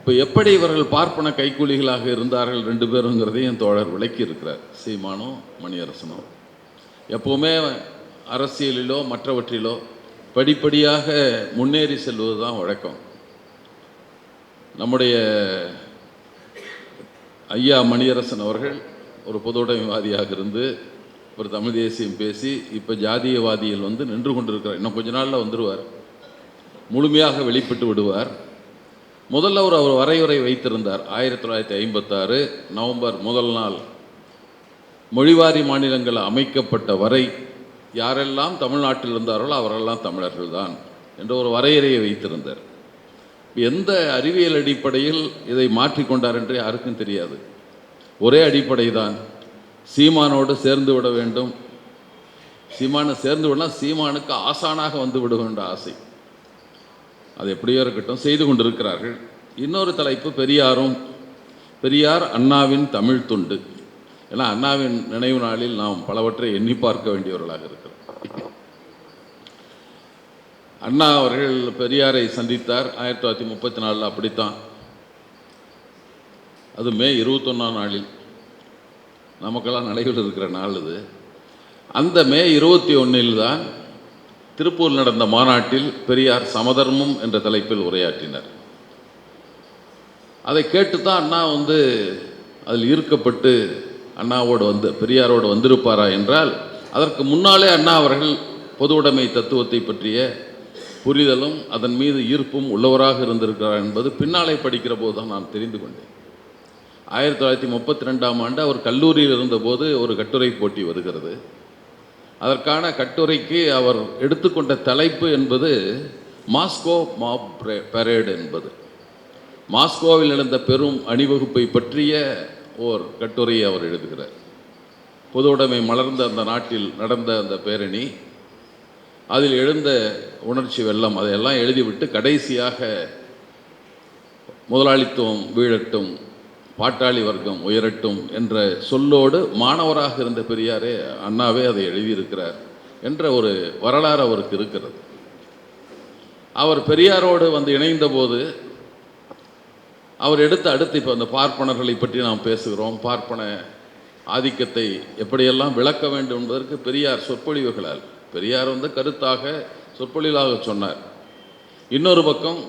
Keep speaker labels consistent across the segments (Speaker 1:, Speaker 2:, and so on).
Speaker 1: இப்போ எப்படி இவர்கள் பார்ப்பன கைக்கூலிகளாக இருந்தார்கள் ரெண்டு பேருங்கிறதையும் தோழர் விளக்கி இருக்கிறார். சீமானும் மணியரசனும் எப்போவுமே அரசியலிலோ மற்றவற்றிலோ படிப்படியாக முன்னேறி செல்வது தான் வழக்கம். நம்முடைய ஐயா மணியரசன் அவர்கள் ஒரு பொதுவுடைமைவாதியாக இருந்து ஒரு தமிழ் தேசியம் பேசி இப்போ ஜாதியவாதியில் நின்று கொண்டிருக்கிறார். இன்னும் கொஞ்ச நாளில் வந்துடுவார், முழுமையாக வெளிப்பட்டு விடுவார். முதல்ல அவர் வரையுறை வைத்திருந்தார். 1956 நவம்பர் முதல் நாள் மொழிவாரி மாநிலங்கள் அமைக்கப்பட்ட வரை யாரெல்லாம் தமிழ்நாட்டில் இருந்தார்களோ அவரெல்லாம் தமிழர்கள் தான் என்ற ஒரு வரையறையை வைத்திருந்தார். எந்த அறிவியல் அடிப்படையில் இதை மாற்றிக்கொண்டார் என்று யாருக்கும் தெரியாது. ஒரே அடிப்படை தான், சீமானோடு சேர்ந்து விட வேண்டும். சீமானை சேர்ந்து விடலாம், சீமானுக்கு ஆசானாக வந்து விட வேண்ட ஆசை. அது எப்படியோ இருக்கட்டும், செய்து கொண்டிருக்கிறார்கள். இன்னொரு தலைப்பு பெரியார் அண்ணாவின் தமிழ் துண்டு. ஏன்னா அண்ணாவின் நினைவு நாளில் நாம் பலவற்றை எண்ணி பார்க்க வேண்டியவர்களாக இருக்கிறோம். அண்ணா அவர்கள் பெரியாரை சந்தித்தார் 1934. அப்படித்தான், அது மே 21ஆம் நாளில், நமக்கெல்லாம் நடைபெற இருக்கிற நாள் இது. அந்த மே 21 தான் திருப்பூர் நடந்த மாநாட்டில் பெரியார் சமதர்மம் என்ற தலைப்பில் உரையாற்றினார். அதை கேட்டுத்தான் அண்ணா அதில் ஈர்க்கப்பட்டு அண்ணாவோடு பெரியாரோடு வந்திருப்பாரா என்றால், அதற்கு முன்னாலே அண்ணா அவர்கள் பொது உடைமை தத்துவத்தை பற்றிய புரிதலும் அதன் மீது ஈர்ப்பும் உள்ளவராக இருந்திருக்கிறார் என்பது பின்னாலே படிக்கிற போது தான் நான் தெரிந்து கொண்டேன். 1932ஆம் ஆண்டு அவர் கல்லூரியில் இருந்தபோது ஒரு கட்டுரை போட்டி வருகிறது. அதற்கான கட்டுரைக்கு அவர் எடுத்துக்கொண்ட தலைப்பு என்பது மாஸ்கோ மாப் பரேடு என்பது. மாஸ்கோவில் நடந்த பெரும் அணிவகுப்பை பற்றிய ஓர் கட்டுரையை அவர் எழுதுகிறார். பொது உடைமை மலர்ந்த அந்த நாட்டில் நடந்த அந்த பேரணி, அதில் எழுந்த உணர்ச்சி வெள்ளம், அதையெல்லாம் எழுதிவிட்டு கடைசியாக முதலாளித்துவம் வீழட்டும், பாட்டாளி வர்க்கம் உயரட்டும் என்ற சொல்லோடு மாணவராக இருந்த பெரியாரே அண்ணாவே அதை எழுதியிருக்கிறார் என்ற ஒரு வரலாறு அவருக்கு இருக்கிறது. அவர் பெரியாரோடு இணைந்த போது அவர் அடுத்து இப்போ அந்த பார்ப்பனர்களை பற்றி நாம் பேசுகிறோம். பார்ப்பன ஆதிக்கத்தை எப்படியெல்லாம் விளக்க வேண்டும் என்பதற்கு பெரியார் சொற்பொழிவுகளால், பெரியார் கருத்தாக சொற்பொழிவாக சொன்னார். இன்னொரு பக்கம்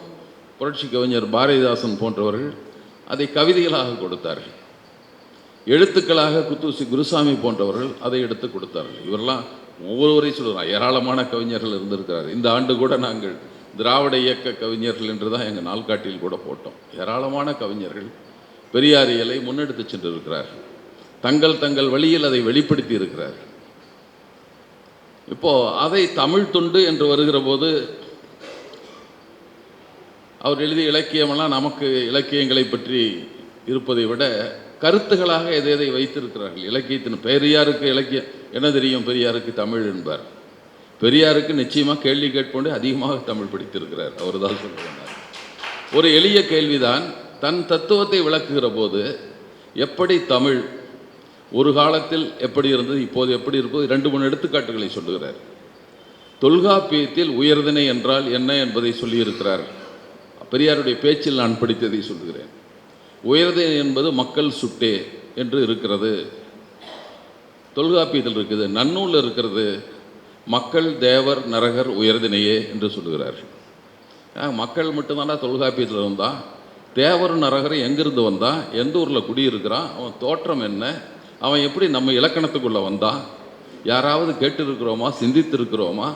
Speaker 1: புரட்சி கவிஞர் பாரதிதாசன் போன்றவர்கள் அதை கவிதைகளாக கொடுத்தார்கள். எழுத்துக்களாக குத்தூசி குருசாமி போன்றவர்கள் அதை எடுத்து கொடுத்தார்கள். இவரெல்லாம் ஒவ்வொருவரையும் சொல்லுறாங்க, ஏராளமான கவிஞர்கள் இருந்திருக்கிறார். இந்த ஆண்டு கூட நாங்கள் திராவிட இயக்க கவிஞர்கள் என்று தான் எங்கள் நாள்காட்டியில் கூட போட்டோம். ஏராளமான கவிஞர்கள் பெரியாரியலை முன்னெடுத்து சென்றிருக்கிறார்கள். தங்கள் வழியில் அதை வெளிப்படுத்தி இருக்கிறார்கள். இப்போ அதை தமிழ் துண்டு என்று வருகிற போது அவர் எழுதிய இலக்கியமெல்லாம் நமக்கு இலக்கியங்களை பற்றி இருப்பதை விட கருத்துகளாக எதை வைத்திருக்கிறார்கள். இலக்கியத்தின் பெரியாருக்கு இலக்கியம் என்ன தெரியும், பெரியாருக்கு தமிழ் என்பார். பெரியாருக்கு நிச்சயமாக கேள்வி கேட்போண்டு அதிகமாக தமிழ் படித்திருக்கிறார். அவர் தான் சொல்கிறார். ஒரு எளிய கேள்விதான், தன் தத்துவத்தை விளக்குகிற போது எப்படி தமிழ் ஒரு காலத்தில் எப்படி இருந்தது, இப்போது எப்படி இருப்பது, 2-3 எடுத்துக்காட்டுகளை சொல்லுகிறார். தொல்காப்பியத்தில் உயர்திணை என்றால் என்ன என்பதை சொல்லியிருக்கிறார். பெரியாருடைய பேச்சில் நான் படித்ததை சொல்லுகிறேன். உயர்திணை என்பது மக்கள் சுட்டே என்று இருக்கிறது, தொல்காப்பியத்தில் இருக்குது. நன்னூலில் இருக்கிறது மக்கள் தேவர் நரகர் உயர்திணையே என்று சொல்லுகிறார்கள். மக்கள் மட்டும்தானா தொல்காப்பியத்தில் இருந்தான்? தேவர் நரகர் எங்கிருந்து வந்தான், எந்த ஊரில் குடியிருக்கிறான், அவன் தோற்றம் என்ன, அவன் எப்படி நம்ம இலக்கணத்துக்குள்ளே வந்தான், யாராவது கேட்டிருக்கிறோமா, சிந்தித்திருக்கிறோமா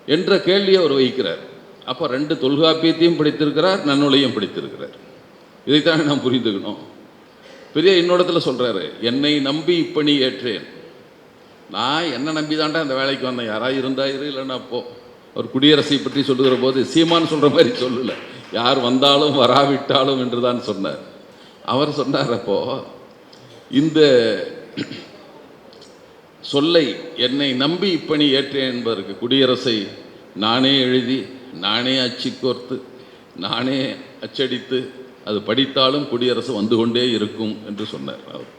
Speaker 1: என்ற கேள்வியை அவர் வைக்கிறார். அப்போ 2 தொல்காப்பியத்தையும் படித்திருக்கிறார், நன்னூலையும் படித்திருக்கிறார். இதைத்தான் நாம் புரிந்துக்கணும். பெரிய இன்னொடத்தில் சொல்கிறாரு, என்னை நம்பி இப்பணி ஏற்றேன். நான் என்ன நம்பி தாண்டா அந்த வேலைக்கு வந்தேன், யாராவது இருந்தாயிரு இல்லைன்னா அப்போ. அவர் குடியரசை பற்றி சொல்லுகிற போது சீமான் சொல்கிற மாதிரி சொல்லலை, யார் வந்தாலும் வராவிட்டாலும் என்று தான் சொன்னார். அவர் சொன்னார், அப்போ இந்த சொல்லை என்னை நம்பி இப்பணி ஏற்றேன் என்பதற்கு குடியரசை நானே எழுதி, நானே அச்சு கோர்த்து, நானே அச்சடித்து அது படித்தாலும் குடியரசு வந்து கொண்டே இருக்கும் என்று சொன்னார். அவர்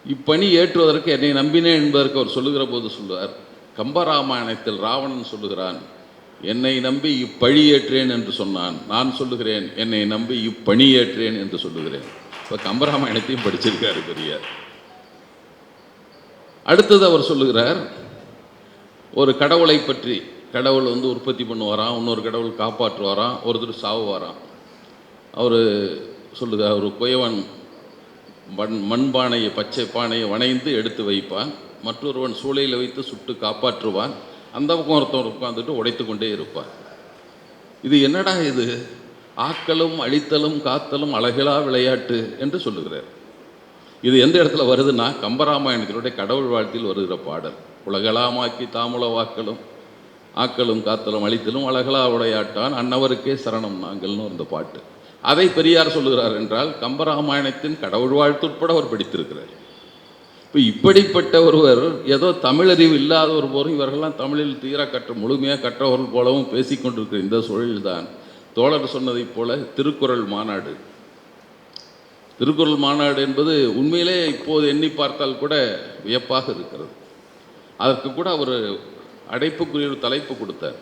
Speaker 1: இப்பணி ஏற்றுவதற்கு என்னை நம்பினேன் என்பதற்கு அவர் சொல்லுகிற போது சொல்லுவார், கம்பராமாயணத்தில் ராவணன் சொல்லுகிறான், என்னை நம்பி இப்பழி ஏற்றேன் என்று சொன்னான். நான் சொல்லுகிறேன், என்னை நம்பி இப்பணி ஏற்றேன் என்று சொல்லுகிறேன். இப்போ கம்பராமாயணத்தையும் படிச்சிருக்காரு பெரியார். அடுத்தது அவர் சொல்லுகிறார், ஒரு கடவுளை பற்றி. கடவுள் உற்பத்தி பண்ணுவாராம், இன்னொரு கடவுள் காப்பாற்றுவாராம், ஒருத்தர் சாவுவாராம். அவர் சொல்லுகிறார், ஒரு குயவன் மண்பானையை, பச்சை பானையை வணைந்து எடுத்து வைப்பான், மற்றொருவன் சூளையில் வைத்து சுட்டு காப்பாற்றுவான், அந்த பக்கம் ஒருத்தவர் உட்காந்துட்டு உடைத்து கொண்டே இருப்பான். இது என்னடா இது? ஆக்கலும் அழித்தலும் காத்தலும் அழகிலா விளையாட்டு என்று சொல்லுகிறார். இது எந்த இடத்துல வருதுன்னா, கம்பராமாயணத்தினுடைய கடவுள் வாழ்த்தில் வருகிற பாடல். உலகளாமாக்கி தாமுல வாக்கலும் ஆக்கலும் காத்தலும் அழித்தலும் அழகலா விளையாட்டான் அன்னவருக்கே சரணம் நாங்கள்னு இந்த பாட்டு. அதை பெரியார் சொல்லுகிறார் என்றால், கம்பராமாயணத்தின் கடவுள் வாழ்த்துட்பட அவர் படித்திருக்கிறார். இப்போ இப்படிப்பட்ட ஒருவர் ஏதோ தமிழறிவு இல்லாதவர் போலும், இவர்கள்லாம் தமிழில் முழுமையாக கற்றவர்கள் போலவும் பேசிக்கொண்டிருக்கிற இந்த சூழலில்தான் தோழர் சொன்னதைப் போல திருக்குறள் மாநாடு. திருக்குறள் மாநாடு என்பது உண்மையிலே இப்போது எண்ணி பார்த்தால் கூட வியப்பாக இருக்கிறது. அதற்கு கூட அவர் அடைப்புக்குரிய ஒரு தலைப்பு கொடுத்தார்.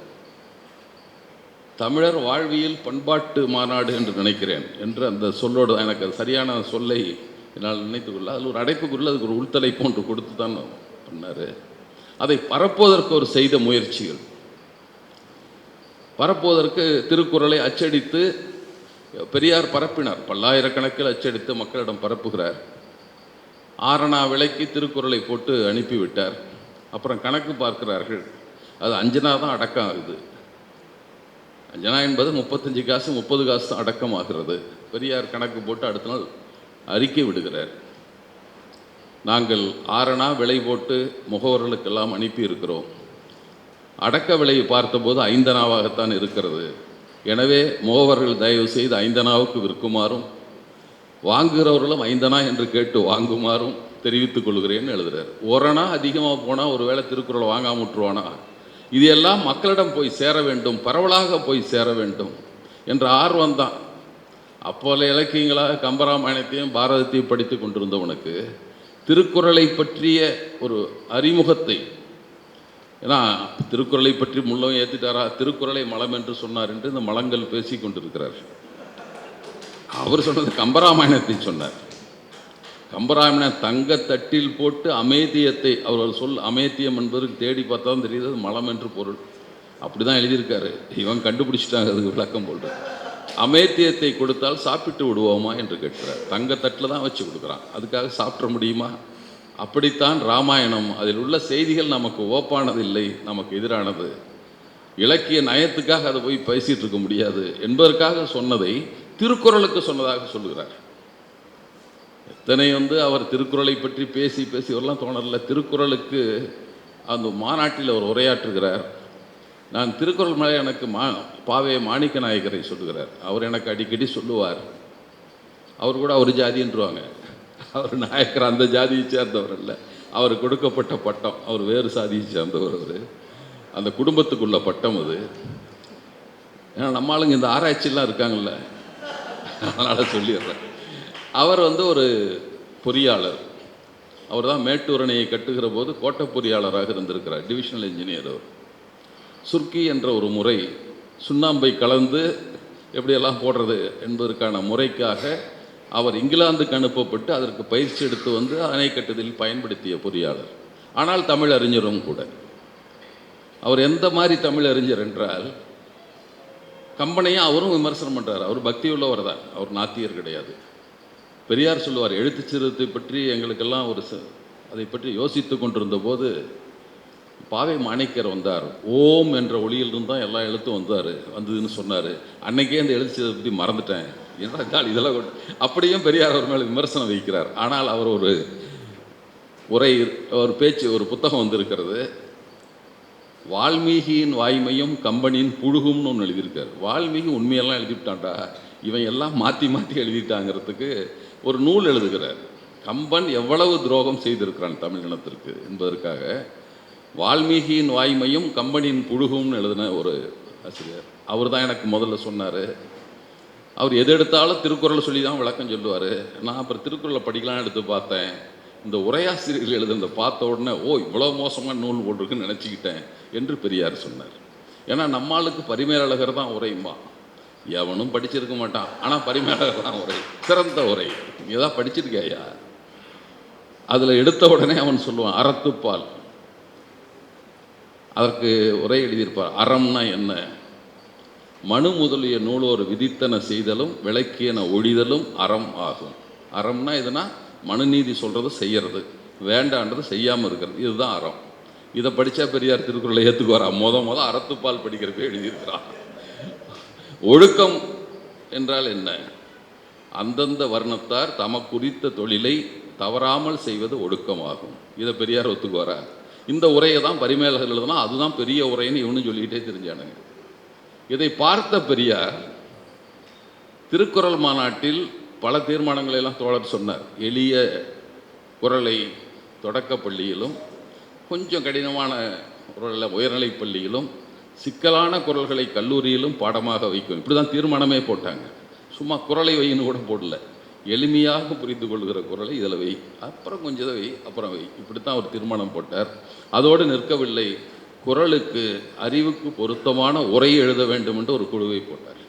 Speaker 1: தமிழர் வாழ்வியல் பண்பாட்டு மாநாடு என்று நினைக்கிறேன் என்று அந்த சொல்லோடு தான், எனக்கு அது சரியான சொல்லை என்னால் நினைத்துக்கொள்ள, அதில் ஒரு அடைப்புக்குள்ள அதுக்கு ஒரு உள்தலைப்பு ஒன்று கொடுத்து தான் பண்ணார். அதை பரப்புவதற்கு ஒரு செய்த முயற்சிகள், பரப்புவதற்கு திருக்குறளை அச்சடித்து பெரியார் பரப்பினார். பல்லாயிரக்கணக்கில் அச்சடித்து மக்களிடம் பரப்புகிறார். ஆரணா விலைக்கு திருக்குறளை போட்டு அனுப்பிவிட்டார். அப்புறம் கணக்கு பார்க்கிறார்கள், அது 5 தான் அடக்கம் ஆகுது. 5 என்பது 35 காசு 30 காசு தான் அடக்கமாகிறது. பெரியார் கணக்கு போட்டு அடுத்த நாள் அறிக்கை விடுகிறார். நாங்கள் 6 விலை போட்டு முகவர்களுக்கெல்லாம் அனுப்பி இருக்கிறோம். அடக்க விலையை பார்த்தபோது 5 இருக்கிறது. எனவே முகவர்கள் தயவு செய்து 5 விற்குமாறும் வாங்குகிறவர்களும் 5 என்று கேட்டு வாங்குமாறும் தெரிவித்துக் கொள்கிறேன்னு எழுதுறார். 1 அதிகமாக போனால் ஒரு வேளை திருக்குறளை வாங்காம விட்டுருவானா? இது எல்லாம் மக்களிடம் போய் சேர வேண்டும், பரவலாக போய் சேர வேண்டும் என்ற ஆர்வம் தான். அப்போல இலக்கியங்களாக கம்பராமாயணத்தையும் பாரதத்தையும் படித்து கொண்டிருந்தவனுக்கு திருக்குறளை பற்றிய ஒரு அறிமுகத்தை, ஏன்னா திருக்குறளை பற்றி முள்ளவும் ஏற்றிட்டாரா, திருக்குறளை மலம் என்று சொன்னார் என்று இந்த மலங்கள் பேசி கொண்டிருக்கிறார். அவர் சொன்னது கம்பராமாயணத்தை சொன்னார். கம்பராமாயணம் தங்கத்தட்டில் போட்டு அமேத்தியத்தை, அவர் சொல் அமேத்தியம் என்பதற்கு தேடி பார்த்தா தான் தெரியுது அது மலம் என்று பொருள். அப்படி தான் எழுதியிருக்காரு. இவன் கண்டுபிடிச்சிட்டாங்க அதுக்கு விளக்கம் போட்டு. அமேத்தியத்தை கொடுத்தால் சாப்பிட்டு விடுவோமா என்று கேட்கிறார். தங்கத்தட்டில் தான் வச்சு கொடுக்குறான், அதுக்காக சாப்பிட முடியுமா? அப்படித்தான் ராமாயணம். அதில் உள்ள செய்திகள் நமக்கு ஓப்பானதில்லை, நமக்கு எதிரானது. இலக்கிய நயத்துக்காக அதை போய் பேசிகிட்டு இருக்க முடியாது என்பதற்காக சொன்னதை திருக்குறளுக்கு சொன்னதாக சொல்லுகிறார். எத்தனை அவர் திருக்குறளை பற்றி பேசி பேசி வரலாம் தோணல. திருக்குறளுக்கு அந்த மாநாட்டில் அவர் உரையாற்றுகிறார். நான் திருக்குறள் மேலே எனக்கு பாவே மாணிக்க நாயக்கரை சொல்லுகிறார். அவர் எனக்கு அடிக்கடி சொல்லுவார், அவர் கூட ஒரு ஜாதின்றுவாங்க, அவர் நாயக்கர் அந்த ஜாதியை சேர்ந்தவர் அல்ல, அவர் கொடுக்கப்பட்ட பட்டம், அவர் வேறு சாதியை சேர்ந்தவர். அவர் அந்த குடும்பத்துக்குள்ள பட்டம் அது. ஏன்னா நம்ம ஆளுங்க இந்த ஆராய்ச்சியெல்லாம் இருக்காங்கல்ல, அதனால் சொல்லிடுறேன். அவர் ஒரு பொறியாளர். அவர் தான் மேட்டூர் அணையை கட்டுகிற போது கோட்டை பொறியாளராக இருந்திருக்கிறார், டிவிஷனல் இன்ஜினியர். அவர் சுர்க்கி என்ற ஒரு முறை, சுண்ணாம்பை கலந்து எப்படியெல்லாம் போடுறது என்பதற்கான முறைக்காக அவர் இங்கிலாந்துக்கு அனுப்பப்பட்டு அதற்கு பயிற்சி எடுத்து அணை கட்டுதலில் பயன்படுத்திய பொறியாளர். ஆனால் தமிழ் அறிஞரும் கூட. அவர் எந்த மாதிரி தமிழ் அறிஞர் என்றால், கம்பனையும் அவரும் விமர்சனம் பண்ணுறார். அவர் பக்தி உள்ளவர் தான், அவர் நாத்தியர் கிடையாது. பெரியார் சொல்லுவார், எழுத்து சிறுத்தை பற்றி எங்களுக்கெல்லாம் அதை பற்றி யோசித்து கொண்டிருந்த போது பாவை மாணிக்கர் வந்தார். ஓம் என்ற ஒளியிலிருந்து தான் எல்லா எழுத்தும் வந்ததுன்னு சொன்னார். அன்னைக்கே அந்த எழுத்து சிறுத்தை பற்றி மறந்துட்டேன். என்றால் இதெல்லாம் அப்படியும் பெரியார் அவர் மேலே விமர்சனம் வைக்கிறார். ஆனால் அவர் ஒரு பேச்சு, ஒரு புத்தகம் வந்திருக்கிறது, வால்மீகியின் வாய்மையும் கம்பனின் புழுகும்னு ஒன்று எழுதியிருக்கார். வால்மீகி உண்மையெல்லாம் எழுதிவிட்டான்டா, இவன் எல்லாம் மாற்றி மாற்றி எழுதிட்டாங்கிறதுக்கு ஒரு நூல் எழுதுகிறார். கம்பன் எவ்வளவு துரோகம் செய்திருக்கிறான் தமிழ் இனத்திற்கு என்பதற்காக வால்மீகியின் வாய்மையும் கம்பனின் புழுகும்னு எழுதின ஒரு ஆசிரியர். அவர் தான் எனக்கு முதல்ல சொன்னார். அவர் எது எடுத்தாலும் திருக்குறளை சொல்லி தான் விளக்கம் சொல்லுவார். நான் அப்புறம் திருக்குறளை படிக்கலாம்னு எடுத்து பார்த்தேன். இந்த உரையாசிரியர்கள் எழுதுனதை பார்த்த உடனே, ஓ இவ்வளோ மோசமான நூல் போட்டிருக்குன்னு நினச்சிக்கிட்டேன் என்று பெரியார் சொன்னார். ஏன்னா நம்மளுக்கு பரிமேலழகர் தான் உரையுமா, எவனும் படிச்சிருக்க மாட்டான், ஆனால் பரிமேலழகர் தான் உரை, சிறந்த உரை. நீ தான் படிச்சிருக்கியா? அதில் எடுத்த உடனே அவன் சொல்லுவான் அறத்துப்பால். அதற்கு உரை எழுதியிருப்பார். அறம்னா என்ன? மனு முதலிய நூலோர் விதித்தன செய்தலும் விளக்கியன ஒழிதலும் அறம் ஆகும். அறம்னா எதுனா மனுநீதி சொல்கிறது செய்யறது, வேண்டான்றது செய்யாமல் இருக்கிறது, இதுதான் அறம். இதை படித்தா பெரியார் திருக்குறளை ஏற்றுக்குவாரா? முத அறத்துப்பால் படிக்கிறப்ப எழுதியிருக்கிறான். ஒழுக்கம் என்றால் என்ன? அந்தந்த வர்ணத்தார் தமக்குறித்த தொழிலை தவறாமல் செய்வது ஒழுக்கமாகும். இதை பெரியார் ஒத்துக்குவாரா? இந்த உரையை தான் பரிமேலழகர் எழுதுனா அதுதான் பெரிய உரைன்னு இவனு சொல்லிக்கிட்டே தெரிஞ்சானுங்க. இதை பார்த்த பெரியார் திருக்குறள் மாநாட்டில் பல தீர்மானங்களை எல்லாம் தோழர் சொன்னார். எளிய குறளை தொடக்க பள்ளியிலும், கொஞ்சம் கடினமான குறளை உயர்நிலைப் பள்ளியிலும், சிக்கலான குறள்களை கல்லூரியிலும் பாடமாக வைக்கும். இப்படி தான் தீர்மானமே போட்டாங்க. சும்மா குறளை வைன்னு கூட போடல, எளிமையாக புரிந்து கொள்கிற குறளை இதில் வை, அப்புறம் கொஞ்சம் வை, அப்புறம் வை, இப்படித்தான் ஒரு தீர்மானம் போட்டார். அதோடு நிற்கவில்லை, குறளுக்கு அறிவுக்கு பொருத்தமான உரை எழுத வேண்டும் என்று ஒரு குழுவை போட்டார்.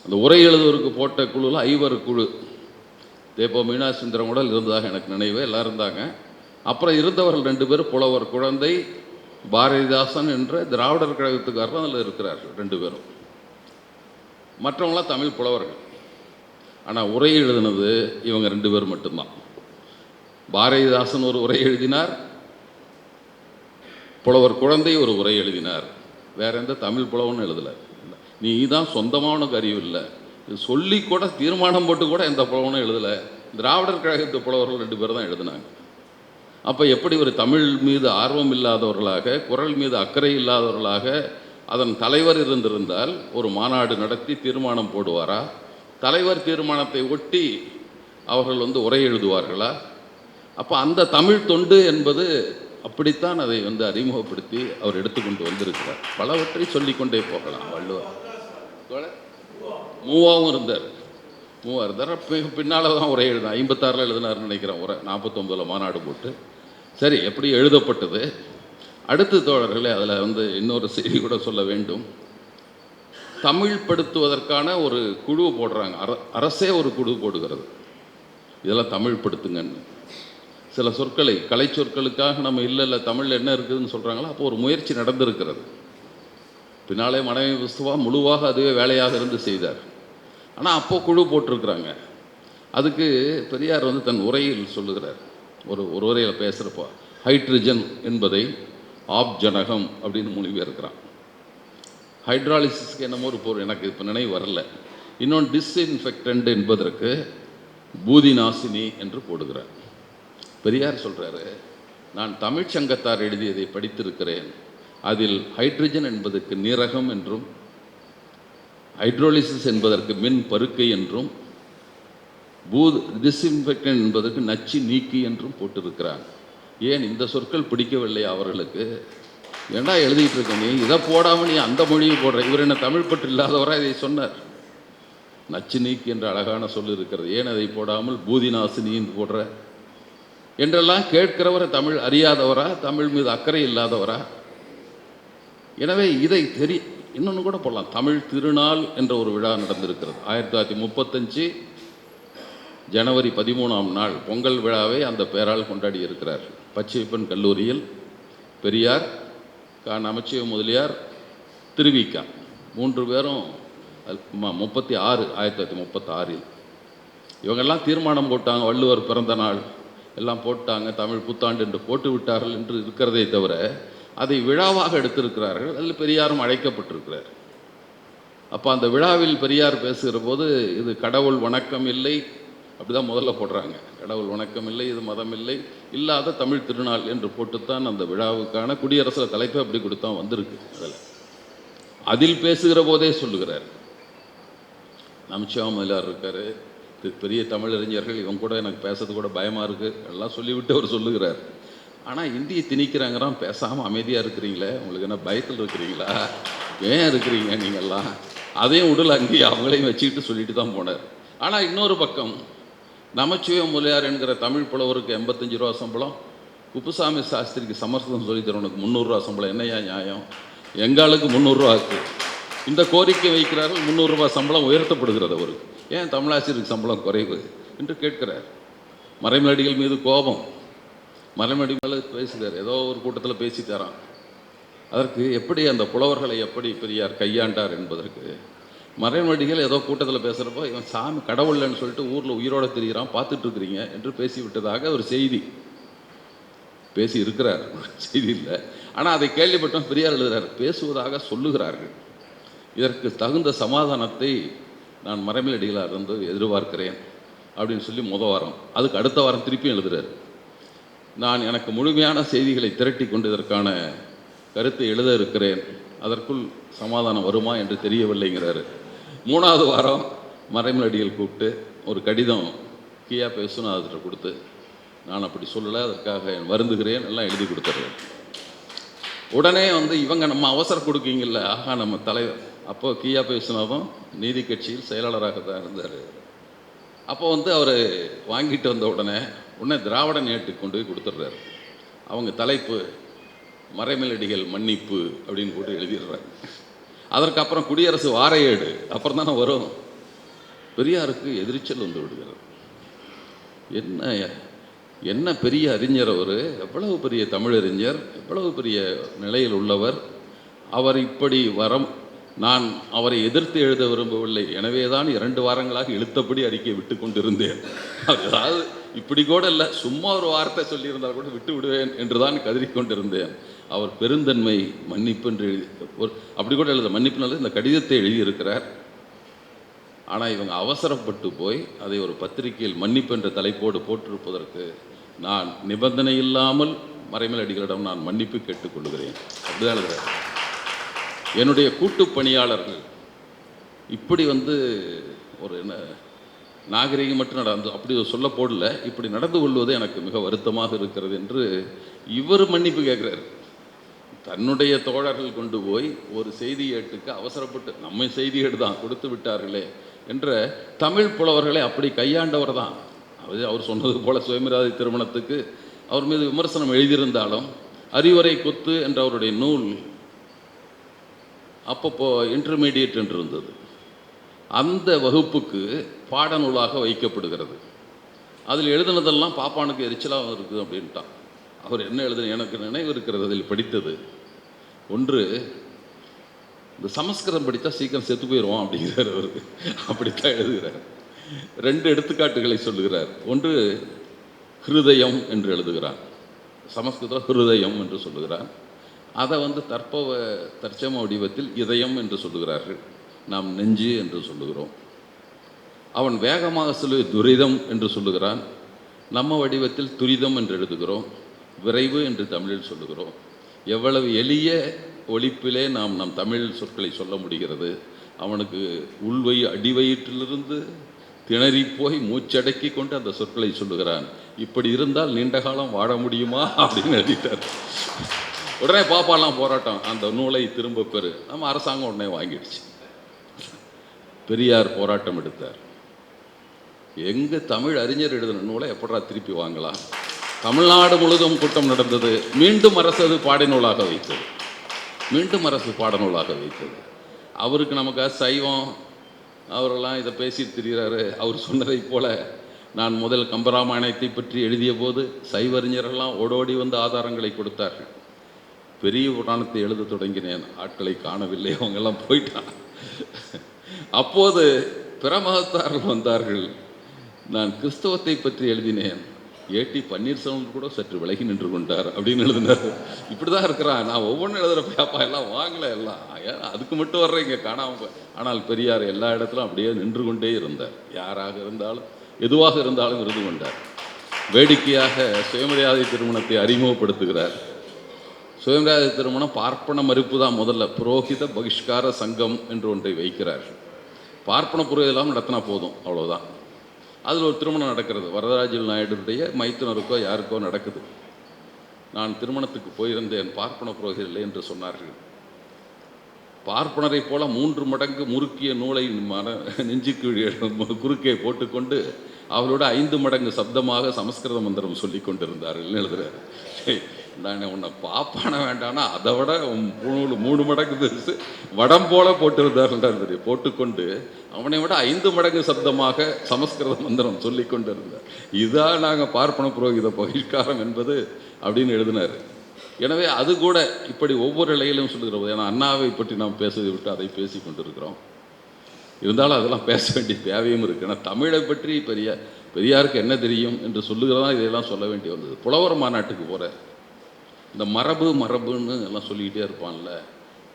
Speaker 1: அந்த உரை எழுதுவதற்கு போட்ட குழுவில் 5 குழு. தேப்போ மீனாசுந்தரம் கூட இருந்ததாக எனக்கு நினைவு, எல்லாம் இருந்தாங்க. அப்புறம் இருந்தவர்கள் 2 பேர் புலவர் குழந்தை, பாரதிதாசன் என்ற திராவிடர் கழகத்துக்காரர் அதில் இருக்கிறார்கள் 2 பேரும். மற்றவங்களாம் தமிழ் புலவர்கள். ஆனால் உரை எழுதினது இவங்க 2 பேர் மட்டும்தான். பாரதிதாசன் ஒரு உரை எழுதினார், புலவர் குழந்தை ஒரு உரை எழுதினார். வேற எந்த தமிழ் புலவனும் எழுதலை. நீ தான் சொந்தமாக உனக்கு அறிவு இல்லை, சொல்லி கூட தீர்மானம் போட்டு கூட எந்த புலவனும் எழுதலை. திராவிடர் கழகத்து புலவர்கள் 2 பேர் தான் எழுதினாங்க. அப்போ எப்படி ஒரு தமிழ் மீது ஆர்வம் இல்லாதவர்களாக, குறள் மீது அக்கறை இல்லாதவர்களாக அதன் தலைவர் இருந்திருந்தால் ஒரு மாநாடு நடத்தி தீர்மானம் போடுவாரா? தலைவர் தீர்மானத்தை ஒட்டி அவர்கள் உரை எழுதுவார்களா? அப்போ அந்த தமிழ் தொண்டு என்பது அப்படித்தான் அதை அறிமுகப்படுத்தி அவர் எடுத்துக்கொண்டு வந்திருக்கிறார். பலவற்றை சொல்லிக்கொண்டே போகலாம். வள்ளுவர் மூவாவும் இருந்தார். பின்னால் தான் உரை எழுதினார். 56 எழுதினார்னு நினைக்கிறேன் உரை. 49 மாநாடு போட்டு. சரி, எப்படி எழுதப்பட்டது? அடுத்து தோழர்களே, அதில் இன்னொரு செய்தி கூட சொல்ல வேண்டும். தமிழ் படுத்துவதற்கான ஒரு குழு போடுறாங்க. அரசே ஒரு குழு போடுகிறது, இதெல்லாம் தமிழ் படுத்துங்கன்னு. சில சொற்களை, கலை சொற்களுக்காக நம்ம இல்லை தமிழில் என்ன இருக்குதுன்னு சொல்கிறாங்களோ, அப்போ ஒரு முயற்சி நடந்திருக்கிறது. பின்னாலே மனைவி புஸ்துவா முழுவாக அதுவே வேலையாக இருந்து செய்தார். ஆனால் அப்போது குழு போட்டிருக்கிறாங்க. அதுக்கு பெரியார் தன் உரையில் சொல்லுகிறார். ஒரு உரையில் பேசுகிறப்போ ஹைட்ரஜன் என்பதை ஆப்ஜனகம் அப்படின்னு மொழிபெயர்க்கிறான். ஹைட்ராலிசிஸ்க்கு என்னமோ ஒரு பொருள், எனக்கு இப்போ நினைவு வரல. இன்னொன்று டிஸ்இன்ஃபெக்டன்ட் என்பதற்கு பூதி நாசினி என்று போடுகிறார். பெரியார் சொல்கிறாரு, நான் தமிழ்ச்சங்கத்தார் எழுதியதை படித்திருக்கிறேன். அதில் ஹைட்ரஜன் என்பதற்கு நீரகம் என்றும், ஹைட்ரோலிசிஸ் என்பதற்கு மின் பருக்கை என்றும், டிஸ்இன்ஃபெக்டன்ட் என்பதற்கு நச்சு நீக்கி என்றும் போட்டிருக்கிறான். ஏன் இந்த சொற்கள் பிடிக்கவில்லை அவர்களுக்கு? ஏண்டா எழுதிட்டு இருக்க நீ? இதை போடாமல் நீ அந்த மொழியை போடுற. இவர் என்ன தமிழ் பற்று இல்லாதவராக இதை சொன்னார். நச்சு நீக்கி என்ற அழகான சொல் இருக்கிறது, ஏன் அதை போடாமல் பூதிநாசினின்னு போடுற என்றெல்லாம் கேட்கிறவரை தமிழ் அறியாதவரா? தமிழ் மீது அக்கறை இல்லாதவரா? எனவே இதை இன்னொன்று கூட போடலாம். தமிழ் திருநாள் என்ற ஒரு விழா நடந்திருக்கிறது. 1935 ஜனவரி 13ஆம் நாள் பொங்கல் விழாவை அந்த பெயரால் கொண்டாடி இருக்கிறார். பச்சையப்பன் கல்லூரியில் பெரியார், நமச்சிவ முதலியார், திருவிக்கா 3 பேரும் 1936 இவங்கெல்லாம் தீர்மானம் போட்டாங்க. வள்ளுவர் பிறந்த நாள் எல்லாம் போட்டாங்க, தமிழ் புத்தாண்டு என்று போட்டு விட்டார்கள் என்று இருக்கிறதே தவிர அதை விழாவாக எடுத்திருக்கிறார்கள். அதில் பெரியாரும் அழைக்கப்பட்டிருக்கிறார். அப்போ அந்த விழாவில் பெரியார் பேசுகிற போது இது கடவுள் வணக்கம் இல்லை அப்படிதான் முதல்ல போடுறாங்க. கடவுள் வணக்கம் இல்லை, இது மதம் இல்லை, இல்லாத தமிழ் திருநாள் என்று போட்டுத்தான் அந்த விழாவுக்கான குடியரசில் தலைப்பு அப்படி கொடுத்தான் வந்திருக்கு. அதில் பேசுகிற போதே சொல்லுகிறார். நமச்சிவ முதலியார் இருக்கார், பெரிய தமிழறிஞர்கள், இவங்க கூட எனக்கு பேசுறது கூட பயமாக இருக்குது எல்லாம் சொல்லிவிட்டு அவர் சொல்லுகிறார். ஆனால் இந்தியை திணிக்கிறாங்கிறான், பேசாமல் அமைதியாக இருக்கிறீங்களே, உங்களுக்கு என்ன பயத்தில் இருக்கிறீங்களா? ஏன் இருக்கிறீங்க நீங்கள்லாம்? அதையும் உடல் அங்கேயே அவங்களையும் வச்சுக்கிட்டு சொல்லிட்டு தான் போனார். ஆனால் இன்னொரு பக்கம் நமச்சிவ முதலியார் என்கிற தமிழ் புலவருக்கு 85 ரூபா சம்பளம், குப்புசாமி சாஸ்திரிக்கு சமஸ்கிருதம் சொல்லித்தரவனுக்கு 300 ரூபா சம்பளம், என்னையா நியாயம்? எங்காளுக்கு 300 இந்த கோரிக்கை வைக்கிறார்கள். 300 சம்பளம் உயர்த்தப்படுகிறது அவருக்கு. ஏன் தமிழாசிரியருக்கு சம்பளம் குறைவு என்று கேட்கிறார். மறைமலடிகள் மீது கோபம். மறைமலடி மேலே பேசுகிறார், ஏதோ ஒரு கூட்டத்தில் பேசித்தாரான். அதற்கு எப்படி அந்த புலவர்களை எப்படி பெரியார் கையாண்டார் என்பதற்கு, மறைமலடிகள் ஏதோ கூட்டத்தில் பேசுகிறப்போ இவன் சாமி கடவுள்னு சொல்லிட்டு ஊரில் உயிரோடு திரிகிறான், பார்த்துட்டு இருக்கிறீங்க என்று பேசிவிட்டதாக ஒரு செய்தி பேசி இருக்கிறார். செய்தி இல்லை, ஆனால் அதை கேள்விப்பட்டோம். பெரியார் எழுதுகிறார், பேசுவதாக சொல்லுகிறார்கள். இதற்கு தகுந்த சமாதானத்தை நான் மறைமலடிகளாக இருந்து எதிர்பார்க்கிறேன் அப்படின்னு சொல்லி வாரம், அதுக்கு அடுத்த வாரம் திருப்பியும் எழுதுகிறார், நான் எனக்கு முழுமையான செய்திகளை திரட்டி கொண்டு இதற்கான கருத்தை எழுத இருக்கிறேன், அதற்குள் சமாதானம் வருமா என்று தெரியவில்லைங்கிறாரு. 3வது வாரம் மறைமலடிகள் கூப்பிட்டு ஒரு கடிதம் கியா விஸ்வநாதர்கிட்ட கொடுத்து, நான் அப்படி சொல்லலை, அதற்காக வருந்துகிறேன் எல்லாம் எழுதி கொடுத்துட்றேன். உடனே இவங்க நம்ம அவசரம் கொடுக்கீங்கல்ல, ஆகா நம்ம தலைவர், அப்போது கியா விஸ்வநாதம் நீதி கட்சியில் செயலாளராக தான் இருந்தார். அப்போ அவர் வாங்கிட்டு வந்த உடனே திராவிடன் ஏட்டுக்கு கொண்டு போய் கொடுத்துட்றாரு. அவங்க தலைப்பு மறைமலடிகள் மன்னிப்பு அப்படின்னு போட்டு எழுதிடுறாங்க. அதற்கப்புறம் குடியரசு வார ஏடு அப்புறம் தானே வரும். பெரியாருக்கு எதிர்ச்சல் வந்து விடுகிறது. என்ன பெரிய அறிஞர் அவர், எவ்வளவு பெரிய தமிழறிஞர், எவ்வளவு பெரிய நிலையில் உள்ளவர். அவர் இப்படி நான் அவரை எதிர்த்து எழுத விரும்பவில்லை, எனவே தான் 2 வாரங்களாக இழுத்தபடி அறிக்கை விட்டு கொண்டிருந்தேன். அதாவது இப்படி கூட இல்லை, சும்மா ஒரு வார்த்தை சொல்லியிருந்தால் கூட விட்டு விடுவேன் என்று தான் கதறிக்கொண்டிருந்தேன். அவர் பெருந்தன்மை மன்னிப்பு என்று அப்படி கூட எழுத மன்னிப்புனால இந்த கடிதத்தை எழுதியிருக்கிறார். ஆனால் இவங்க அவசரப்பட்டு போய் அதை ஒரு பத்திரிகையில் மன்னிப்பு என்ற தலைப்போடு போட்டிருப்பதற்கு நான் நிபந்தனை இல்லாமல் மறைமலடிகளிடம் நான் மன்னிப்பு கேட்டுக்கொள்கிறேன் அப்படிதான் எழுதுகிறார். என்னுடைய கூட்டு பணியாளர்கள் இப்படி ஒரு நாகரிகம் மட்டும் நடந்து அப்படி சொல்ல போடல, இப்படி நடந்து கொள்வது எனக்கு மிக வருத்தமாக இருக்கிறது என்று இவர் மன்னிப்பு கேட்குறாரு. தன்னுடைய தோழர்கள் கொண்டு போய் ஒரு செய்தி ஏட்டுக்கு அவசரப்பட்டு நம்ம செய்தி ஏடு தான் கொடுத்து விட்டார்களே என்ற தமிழ் புலவர்களை அப்படி கையாண்டவர் தான். அவர் சொன்னது போல சுயமரியாதை திருமணத்துக்கு அவர் மீது விமர்சனம் எழுதியிருந்தாலும் அறிவுரை கொத்து என்ற அவருடைய நூல் அப்பப்போ இன்டர்மீடியட் என்று இருந்தது, அந்த வகுப்புக்கு பாடநூலாக வைக்கப்படுகிறது. அதில் எழுதினதெல்லாம் பாப்பானுக்கு எரிச்சலாக இருக்குது அப்படின்ட்டான். அவர் என்ன எழுதுன எனக்கு நினைவு இருக்கிறது, அதில் படித்தது ஒன்று, இந்த சமஸ்கிருதம் படித்தா சீக்கிரம் செத்து போயிடுவான் அப்படிங்கிறார். அவருக்கு அப்படித்தான் எழுதுகிறார். 2 எடுத்துக்காட்டுகளை சொல்லுகிறார். ஒன்று ஹிருதயம் என்று எழுதுகிறார், சமஸ்கிருதம் ஹிருதயம் என்று சொல்லுகிறார். அதை தற்சம வடிவத்தில் இதயம் என்று சொல்லுகிறார்கள், நாம் நெஞ்சு என்று சொல்லுகிறோம். அவன் வேகமாக சொல்லி துரிதம் என்று சொல்லுகிறான், நம்ம வடிவத்தில் துரிதம் என்று எழுதுகிறோம், விரைவு என்று தமிழில் சொல்லுகிறோம். எவ்வளவு எளிய ஒலிப்பிலே நாம் நம் தமிழ் சொற்களை சொல்ல முடிகிறது. அவனுக்கு அடிவயிற்றிலிருந்து திணறி போய் மூச்சடக்கி கொண்டு அந்த சொற்களை சொல்லுகிறான். இப்படி இருந்தால் நீண்ட காலம் வாழ முடியுமா அப்படின்னு எழுதிட்டார். உடனே பாப்பாலாம் போராட்டம், அந்த நூலை திரும்ப பெறு. நம்ம அரசாங்கம் உடனே வாங்கிடுச்சு. பெரியார் போராட்டம் எடுத்தார். எங்க தமிழ் அறிஞர் எழுதின நூலை எப்படா திருப்பி வாங்கலாம்? தமிழ்நாடு முழுதும் கூட்டம் நடந்தது. மீண்டும் அரசு அது பாடநூலாக வைத்தது, மீண்டும் அரசு பாடநூலாக வைத்தது. அவருக்கு நமக்கு சைவம் அவரெல்லாம் இதை பேசிட்டு திரிகிறாரு. அவர் சொன்னதை போல நான் முதல் கம்பராமாயணத்தை பற்றி எழுதிய போது சைவறிஞரெல்லாம் ஓடோடி வந்து ஆதாரங்களை கொடுத்தார்கள். பெரிய புராணத்தை எழுத தொடங்கினேன், ஆட்களை காணவில்லை, அவங்கெல்லாம் போயிட்டான். அப்போது பிற மதத்தார்கள் வந்தார்கள். நான் கிறிஸ்தவத்தை பற்றி எழுதினேன், ஏடி பன்னீர்செல்வம் கூட சற்று விலகி நின்று கொண்டார் அப்படின்னு எழுதினார். இப்படி தான் இருக்கிறான். நான் ஒவ்வொன்றும் எழுதுகிற பேப்பா எல்லாம் வாங்கலை, எல்லாம் அதுக்கு மட்டும் வர்றேங்க காணாம. ஆனால் பெரியார் எல்லா இடத்துலும் அப்படியே நின்று கொண்டே இருந்தார். யாராக இருந்தாலும் எதுவாக இருந்தாலும் இருந்து கொண்டார். வேடிக்கையாக சுயமரியாதை திருமணத்தை அறிமுகப்படுத்துகிறார். சுயமரியாதை திருமணம் பார்ப்பன மறுப்பு தான் முதல்ல. புரோகித பகிஷ்கார சங்கம் என்று ஒன்றை வைக்கிறார்கள். பார்ப்பன புரோகிதெல்லாம் நடத்தினா போதும், அவ்வளோதான். அதில் ஒரு திருமணம் நடக்கிறது. வரதராஜல் நாயுடுடைய மைத்துனருக்கோ யாருக்கோ நடக்குது. நான் திருமணத்துக்கு போயிருந்தேன், பார்ப்பன புரோகிதர் இல்லை என்று சொன்னார்கள். பார்ப்பனரை போல 3 மடங்கு முறுக்கிய நூலை நெஞ்சுக்கு குறுக்கே போட்டுக்கொண்டு அவரோட 5 மடங்கு சப்தமாக சமஸ்கிருத மந்திரம் சொல்லி கொண்டிருந்தார்கள் எழுதுகிறார். நான் உன்னை பாப்பான வேண்டாம்னா அதை விட 3 மடங்கு பெருசு வடம் போல போட்டிருந்தார். போட்டுக்கொண்டு அவனை விட 5 மடங்கு சப்தமாக சமஸ்கிருத மந்திரம் சொல்லி கொண்டு இருந்தார். இதான் நாங்கள் பார்ப்பன புரோகித பகிஷ்காரம் என்பது அப்படின்னு எழுதினார். எனவே அது கூட இப்படி ஒவ்வொரு இலையிலும் சொல்லுகிறோம். ஏன்னா அண்ணாவை பற்றி நாம் பேசுவதை விட்டு அதை பேசி கொண்டிருக்கிறோம். இருந்தாலும் அதெல்லாம் பேச வேண்டிய தேவையும் இருக்குது. ஏன்னா தமிழை பற்றி பெரியாருக்கு என்ன தெரியும் என்று சொல்லுகிறதா இதையெல்லாம் சொல்ல வேண்டி வந்தது. புலவர் மாநாட்டுக்கு போகிற இந்த மரபுன்னு எல்லாம் சொல்லிக்கிட்டே இருப்பான்ல,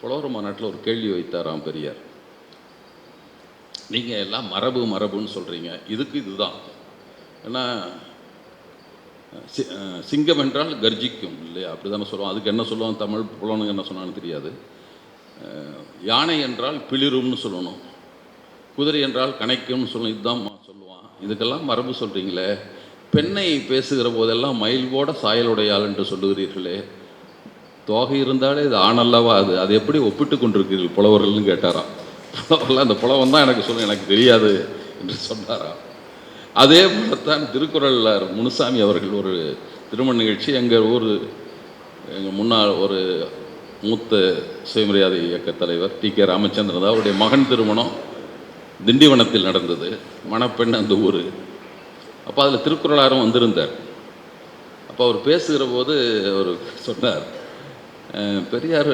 Speaker 1: புலவர் மாநாட்டில் ஒரு கேள்வி வைத்தாராம் பெரியார். நீங்கள் எல்லாம் மரபுன்னு சொல்கிறீங்க, இதுக்கு இதுதான். ஏன்னா சிங்கம் என்றால் கர்ஜிக்கும் இல்லையா, அப்படி தானே சொல்லுவோம். அதுக்கு என்ன சொல்லுவான் தமிழ் புலனுங்க என்ன சொன்னான்னு தெரியாது. யானை என்றால் பிளிரும்னு சொல்லணும், குதிரை என்றால் கணைக்கும்னு சொல்லணும், இதுதான் சொல்லுவான். இதுக்கெல்லாம் மரபு சொல்கிறீங்களே, பெண்ணை பேசுகிற போதெல்லாம் மயில்வோட சாயலுடையாள் என்று சொல்லுகிறீர்களே, தோகை இருந்தாலே இது ஆணல்லவா, அது எப்படி ஒப்பிட்டு கொண்டிருக்கிறீர்கள் புலவர்கள்னு கேட்டாராம். புலவர்கள் அந்த புலவன் தான் எனக்கு சொல்ல, எனக்கு தெரியாது என்று சொன்னாராம். அதே போலத்தான் திருக்குறளார் முனுசாமி அவர்கள் ஒரு திருமண நிகழ்ச்சி எங்கள் முன்னாள் ஒரு மூத்த சுயமரியாதை இயக்க தலைவர் டி.கே. ராமச்சந்திரன் அவருடைய மகன் திருமணம் திண்டிவனத்தில் நடந்தது. மணப்பெண் அந்த ஊர். அப்போ அதில் திருக்குறளாரும் வந்திருந்தார். அப்போ அவர் பேசுகிற போது அவர் சொன்னார், பெரியார்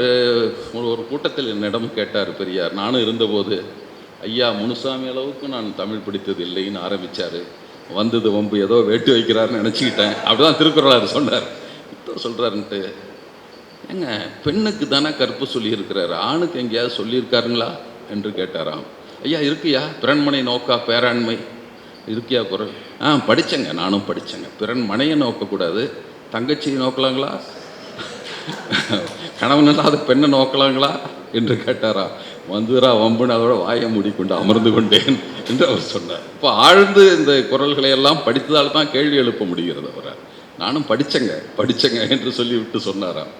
Speaker 1: ஒரு கூட்டத்தில் என்னிடம் கேட்டார் பெரியார், நானும் இருந்தபோது, ஐயா முனுசாமி அளவுக்கு நான் தமிழ் படித்தது இல்லைன்னு ஆரம்பித்தார். வந்தது வம்பு ஏதோ வேட்டு வைக்கிறாருன்னு நினச்சிக்கிட்டேன். அப்படிதான் திருக்குறளார் சொன்னார். இப்போ சொல்கிறாருன்ட்டு, ஏங்க பெண்ணுக்கு தானே கற்பு சொல்லியிருக்கிறாரு, ஆணுக்கு எங்கேயாவது சொல்லியிருக்காருங்களா என்று கேட்டாராம். ஐயா இருக்கியா, பிறன்மனை நோக்கா பேராண்மை இருக்கியா குரல்? படித்தேங்க, நானும் படித்தேங்க. பிறன் மனையை நோக்கக்கூடாது, தங்கச்சியை நோக்கலாங்களா, கணவன் இல்லாத பெண்ணை நோக்கலாங்களா என்று கேட்டாரா. வந்துரா வம்புன்னு அதோட வாயை மூடிக்கொண்டு அமர்ந்து கொண்டேன் என்று அவர் சொன்னார். இப்போ ஆழ்ந்து இந்த குரல்களை எல்லாம் படித்ததால் தான் கேள்வி எழுப்ப முடிகிறது. அவரை நானும் படித்தேங்க என்று சொல்லிவிட்டு சொன்னாராம்.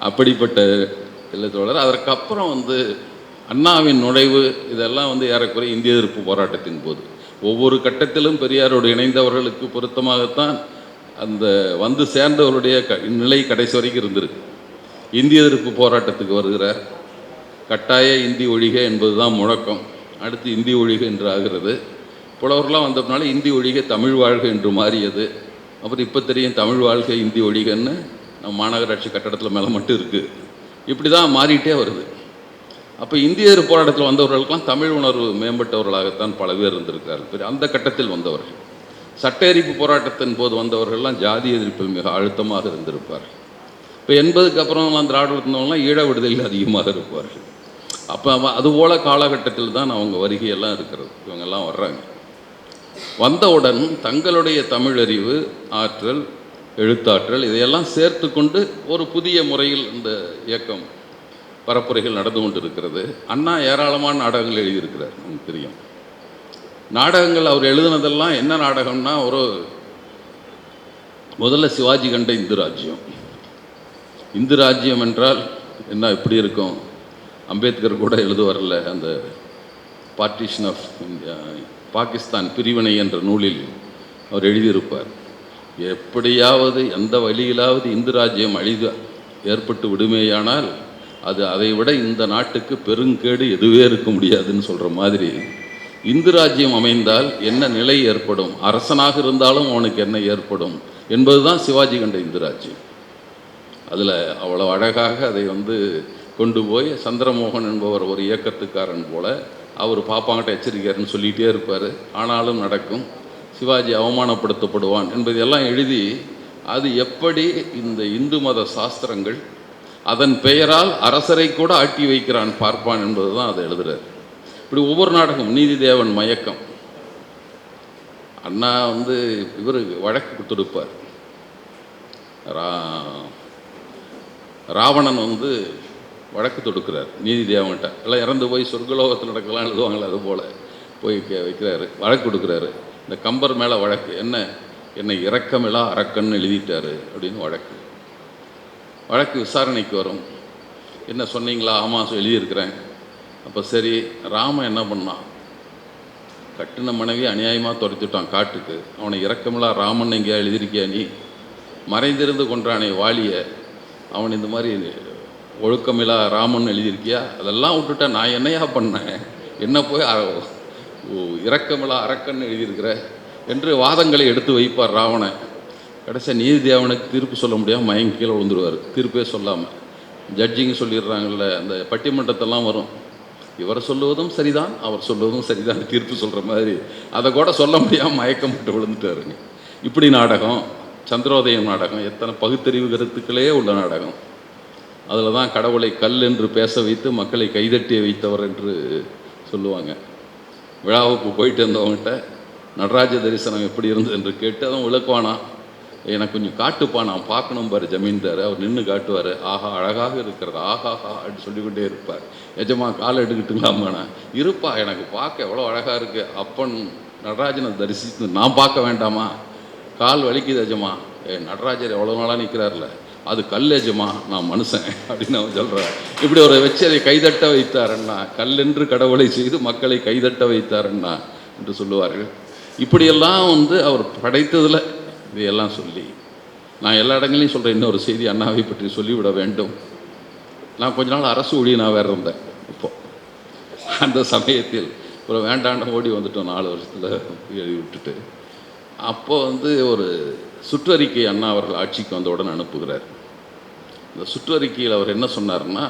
Speaker 1: அப்படிப்பட்ட இல்லை தோழர். அதற்கப்புறம் அண்ணாவின் நுழைவு இதெல்லாம் ஏறக்குறைய இந்திய எதிர்ப்பு போராட்டத்தின் போது ஒவ்வொரு கட்டத்திலும் பெரியாரோடு இணைந்தவர்களுக்கு பொருத்தமாகத்தான் அந்த சேர்ந்தவருடைய நிலை கடைசி வரைக்கும் இருந்திருக்கு. இந்திய எதிர்ப்பு போராட்டத்துக்கு வருகிறார். கட்டாய இந்தி ஒழிக என்பது தான் முழக்கம். அடுத்து இந்தி ஒழிக என்று ஆகிறது. புலவர்களாம் வந்ததுனால இந்தி ஒழிக தமிழ் வாழ்க என்று மாறியது. அப்புறம் இப்போ தெரியும் தமிழ் வாழ்க இந்தி ஒழிகன்னு நம்ம மாநகராட்சி கட்டடத்தில் மேலே மட்டும் இருக்குது. இப்படி தான் மாறிட்டே வருது. அப்போ இந்திய எதிர்ப்பு போராட்டத்தில் வந்தவர்களுக்கெல்லாம் தமிழ் உணர்வு மேம்பட்டவர்களாகத்தான் பல பேர் இருந்திருக்கிறார்கள். அந்த கட்டத்தில் வந்தவர்கள். சட்ட எரிப்பு போராட்டத்தின் போது வந்தவர்கள்லாம் ஜாதி எதிர்ப்பில் மிக அழுத்தமாக இருந்திருப்பார்கள். இப்போ 80க்கு அப்புறம் திராவிட இருந்தவங்களாம் ஈழ விடுதலில் அதிகமாக இருப்பார்கள். அப்போ அதுபோல் காலகட்டத்தில் தான் அவங்க வருகையெல்லாம் இருக்கிறது. இவங்கெல்லாம் வர்றாங்க. வந்தவுடன் தங்களுடைய தமிழறிவு, ஆற்றல், எழுத்தாற்றல் இதையெல்லாம் சேர்த்து கொண்டு ஒரு புதிய முறையில் இந்த இயக்கம் பரப்புரைகள் நடந்து கொண்டு இருக்கிறது. அண்ணா ஏராளமான நாடகங்கள் எழுதியிருக்கிறார், நமக்கு தெரியும். நாடகங்கள் அவர் எழுதினதெல்லாம் என்ன நாடகம்னா, முதல்ல சிவாஜி கண்ட இந்து ராஜ்யம் என்றால் என்ன எப்படி இருக்கும். அம்பேத்கர் கூட எழுதுவார்ல, அந்த பார்ட்டிஷன் ஆஃப் பாகிஸ்தான் பிரிவினை என்ற நூலில் அவர் எழுதியிருப்பார். எப்படியாவது எந்த வழியிலாவது இந்து ராஜ்யம் ஏற்பட்டு விடுமேயானால் அதை விட இந்த நாட்டுக்கு பெருங்கேடு எதுவே இருக்க முடியாதுன்னு சொல்கிற மாதிரி, இந்து ராஜ்யம் அமைந்தால் என்ன நிலை ஏற்படும், அரசனாக இருந்தாலும் அவனுக்கு என்ன ஏற்படும் என்பது தான் சிவாஜி கண்ட இந்து ராஜ்யம். அதில் அவ்வளோ அழகாக அதை கொண்டு போய் சந்திரமோகன் என்பவர் ஒரு இயக்கத்துக்காரன் போல அவர் பாப்பாங்கிட்ட எச்சரிக்கையாருன்னு சொல்லிகிட்டே இருப்பார். ஆனாலும் நடக்கும். சிவாஜி அவமானப்படுத்தப்படுவான் என்பதெல்லாம் எழுதி, அது எப்படி இந்த இந்து மத சாஸ்திரங்கள் அதன் பெயரால் அரசரை கூட ஆட்டி வைக்கிறான் பார்ப்பான் என்பது தான் அதை எழுதுறாரு. இப்படி ஒவ்வொரு நாடகம், நீதிதேவன் மயக்கம், அண்ணா இவர் வழக்கு தொடுப்பார். ராவணன் வழக்கு தொடுக்கிறார் நீதிதேவன்கிட்ட. எல்லாம் இறந்து போய் சொர்க்கலோகத்தில் நடக்கலாம் எழுதுவாங்களே, அது போல் போய் வைக்கிறாரு, வழக்கு கொடுக்குறாரு. இந்த கம்பர் மேலே வழக்கு, என்னை இரக்கமில்லா அரக்கன்னு எழுதிட்டாரு அப்படின்னு வழக்கு விசாரணைக்கு வரும். என்ன சொன்னீங்களா? ஆமாம் எழுதியிருக்கிறேன். அப்போ சரி, ராமன் என்ன பண்ணான்? கட்டின மனைவி அநியாயமாக துரத்திட்டான் காட்டுக்கு. அவனை இரக்கமில்லா ராமன் எங்கேயா எழுதியிருக்கியா நீ மறைந்திருந்து கொன்றானே வாலிய, அவன் இந்த மாதிரி ஒழுக்கமில்லா ராமன் எழுதியிருக்கியா, அதெல்லாம் விட்டுட்டா நான் என்னையா பண்ணேன், என்ன போய் இரக்கமில்லா அரக்கன் எழுதியிருக்கிற என்று வாதங்களை எடுத்து வைப்பார் ராவணன். கடைசியாக நீதி தேவனுக்கு தீர்ப்பு சொல்ல முடியாமல் மயங்கி கீழே விழுந்துருவார், தீர்ப்பே சொல்லாமல். ஜட்ஜிங்க சொல்லிடுறாங்கல்ல, அந்த பட்டிமன்றத்தெல்லாம் வரும், இவர் சொல்லுவதும் சரிதான் அவர் சொல்லுவதும் சரிதான் தீர்ப்பு சொல்கிற மாதிரி, அதை கூட சொல்ல முடியாமல் மயக்கப்பட்டு விழுந்துட்டாருங்க. இப்படி நாடகம், சந்திரோதயம் நாடகம், எத்தனை பகுத்தறிவு கருத்துக்களே உள்ள நாடகம். அதில் தான் கடவுளை கல் என்று பேச வைத்து மக்களை கைதட்டி வைத்தவர் என்று சொல்லுவாங்க. விழாவுக்கு போயிட்டு இருந்தவங்ககிட்ட நடராஜ தரிசனம் எப்படி இருந்தது என்று கேட்டு அதுவும் விளக்குவானா, எனக்கு கொஞ்சம் காட்டுப்பா நான் பார்க்கணும் பாரு ஜமீன்தார். அவர் நின்று காட்டுவார், ஆஹா அழகாக இருக்கிறது, ஆஹாஹா அப்படின்னு சொல்லிக்கொண்டே இருப்பார். எஜமா காலை எடுக்கிட்டுங்களாம்மாண்ணா, இருப்பா எனக்கு பார்க்க எவ்வளோ அழகாக இருக்குது, அப்பன் நடராஜனை தரிசித்து நான் பார்க்க வேண்டாமா, கால் வலிக்குது எஜமா, நடராஜர் எவ்வளோ நாளாக நிற்கிறார்ல, அது கல் எஜமா, நான் மனுஷன் அப்படின்னு அவன் சொல்கிறார். இப்படி ஒரு வச்சு அதை கைதட்ட வைத்தாரண்ணா, கல்லென்று கடவுளை செய்து மக்களை கைதட்ட வைத்தாரண்ணா என்று சொல்லுவார்கள். இப்படியெல்லாம் அவர் படைத்ததில் இதையெல்லாம் சொல்லி, நான் எல்லா இடங்களையும் சொல்கிறேன். இன்னொரு செய்தி அண்ணாவை பற்றி சொல்லிவிட வேண்டும். நான் கொஞ்ச நாள் அரசு ஊழியனாக வேறு இருந்தேன். இப்போது அந்த சமயத்தில் ஒரு வேண்டாண்ட ஓடி வந்துட்டோம் 4 வருஷத்தில் எழுதி விட்டுட்டு. அப்போது ஒரு சுற்றறிக்கை அண்ணா அவர்கள் ஆட்சிக்கு வந்தவுடன் அனுப்புகிறார். இந்த சுற்றறிக்கையில் அவர் என்ன சொன்னார்னா,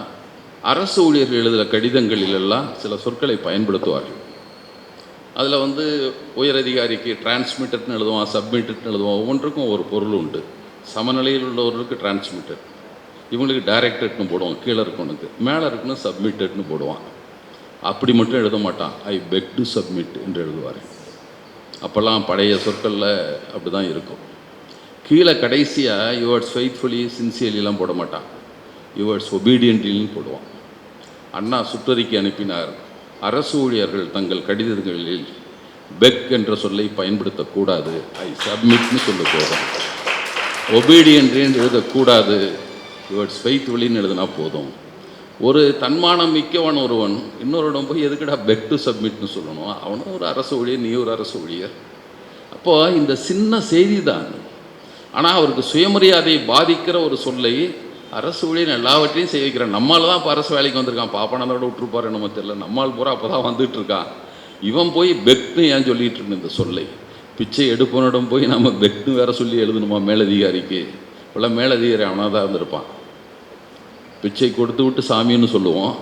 Speaker 1: அரசு ஊழியர்கள் எழுதுகிற கடிதங்களிலெல்லாம் சில சொற்களை பயன்படுத்துவார்கள். அதில் உயர் அதிகாரிக்கு டிரான்ஸ்மிட்டட்னு எழுதுவான், சப்மிட்டட்னு எழுதுவான், ஒவ்வொன்றுக்கும் ஒரு பொருள் உண்டு. சமநிலையில் உள்ளவருக்கு டிரான்ஸ்மிட்டட், இவங்களுக்கு டைரக்டட்னு போடுவான், கீழே இருக்கவனுக்கு, மேலே இருக்குன்னு சப்மிட்டட்னு போடுவான். அப்படி மட்டும் எழுத மாட்டான், ஐ பெக் டு சப்மிட் என்று எழுதுவார். அப்போல்லாம் பழைய சொற்களில் அப்படி தான் இருக்கும். கீழே கடைசியாக யுவர்ஸ் ஃபெய்த்ஃபுல்லி சின்சியர்லிலாம் போட மாட்டான், யுவர்ஸ் ஒபீடியன்ட்லின்னு போடுவான். அண்ணா சுற்றறிக்கை அனுப்பினார், அரசு ஊழியர்கள் தங்கள் கடிதங்களில் பெக் என்ற சொல்லை பயன்படுத்தக்கூடாது, ஐ சப்மிட்னு சொல்ல போதும், ஒபீடியன்ட்னு எழுதக்கூடாது, யுவர்ஸ் ஃபெய்த்ஃபுல்லின்னு எழுதினா போதும். ஒரு தன்மானம் மிக்கவன் ஒருவன் இன்னொருடம் போய் எதுக்கடா பெக் டு சப்மிட்னு சொல்லணும், அவனும் ஒரு அரசு ஊழியர், நீ ஒரு அரசு ஊழியர். அப்போது இந்த சின்ன செய்தி தான், ஆனால் அவருக்கு சுயமரியாதையை பாதிக்கிற ஒரு சொல்லை அரசு ஊழியர் எல்லாவற்றையும் செய்ய வைக்கிறான். நம்மால் தான் இப்போ அரசு வேலைக்கு வந்திருக்கான், பாப்பானதோட விட்டுருப்பாரு என்னமோ தெரியல, நம்மால் பூரா அப்போ தான் வந்துட்டு இருக்கான். இவன் போய் பெக்னு ஏன் சொல்லிட்டு இருந்த இந்த சொல்லை, பிச்சை எடுப்பவனிடம் போய் நம்ம பெக்னு வேற சொல்லி எழுதணுமா மேலதிகாரிக்கு? இப்போல்லாம் மேலதிகாரி அவனாக தான் இருந்திருப்பான். பிச்சை கொடுத்து விட்டு சாமின்னு சொல்லுவோம்,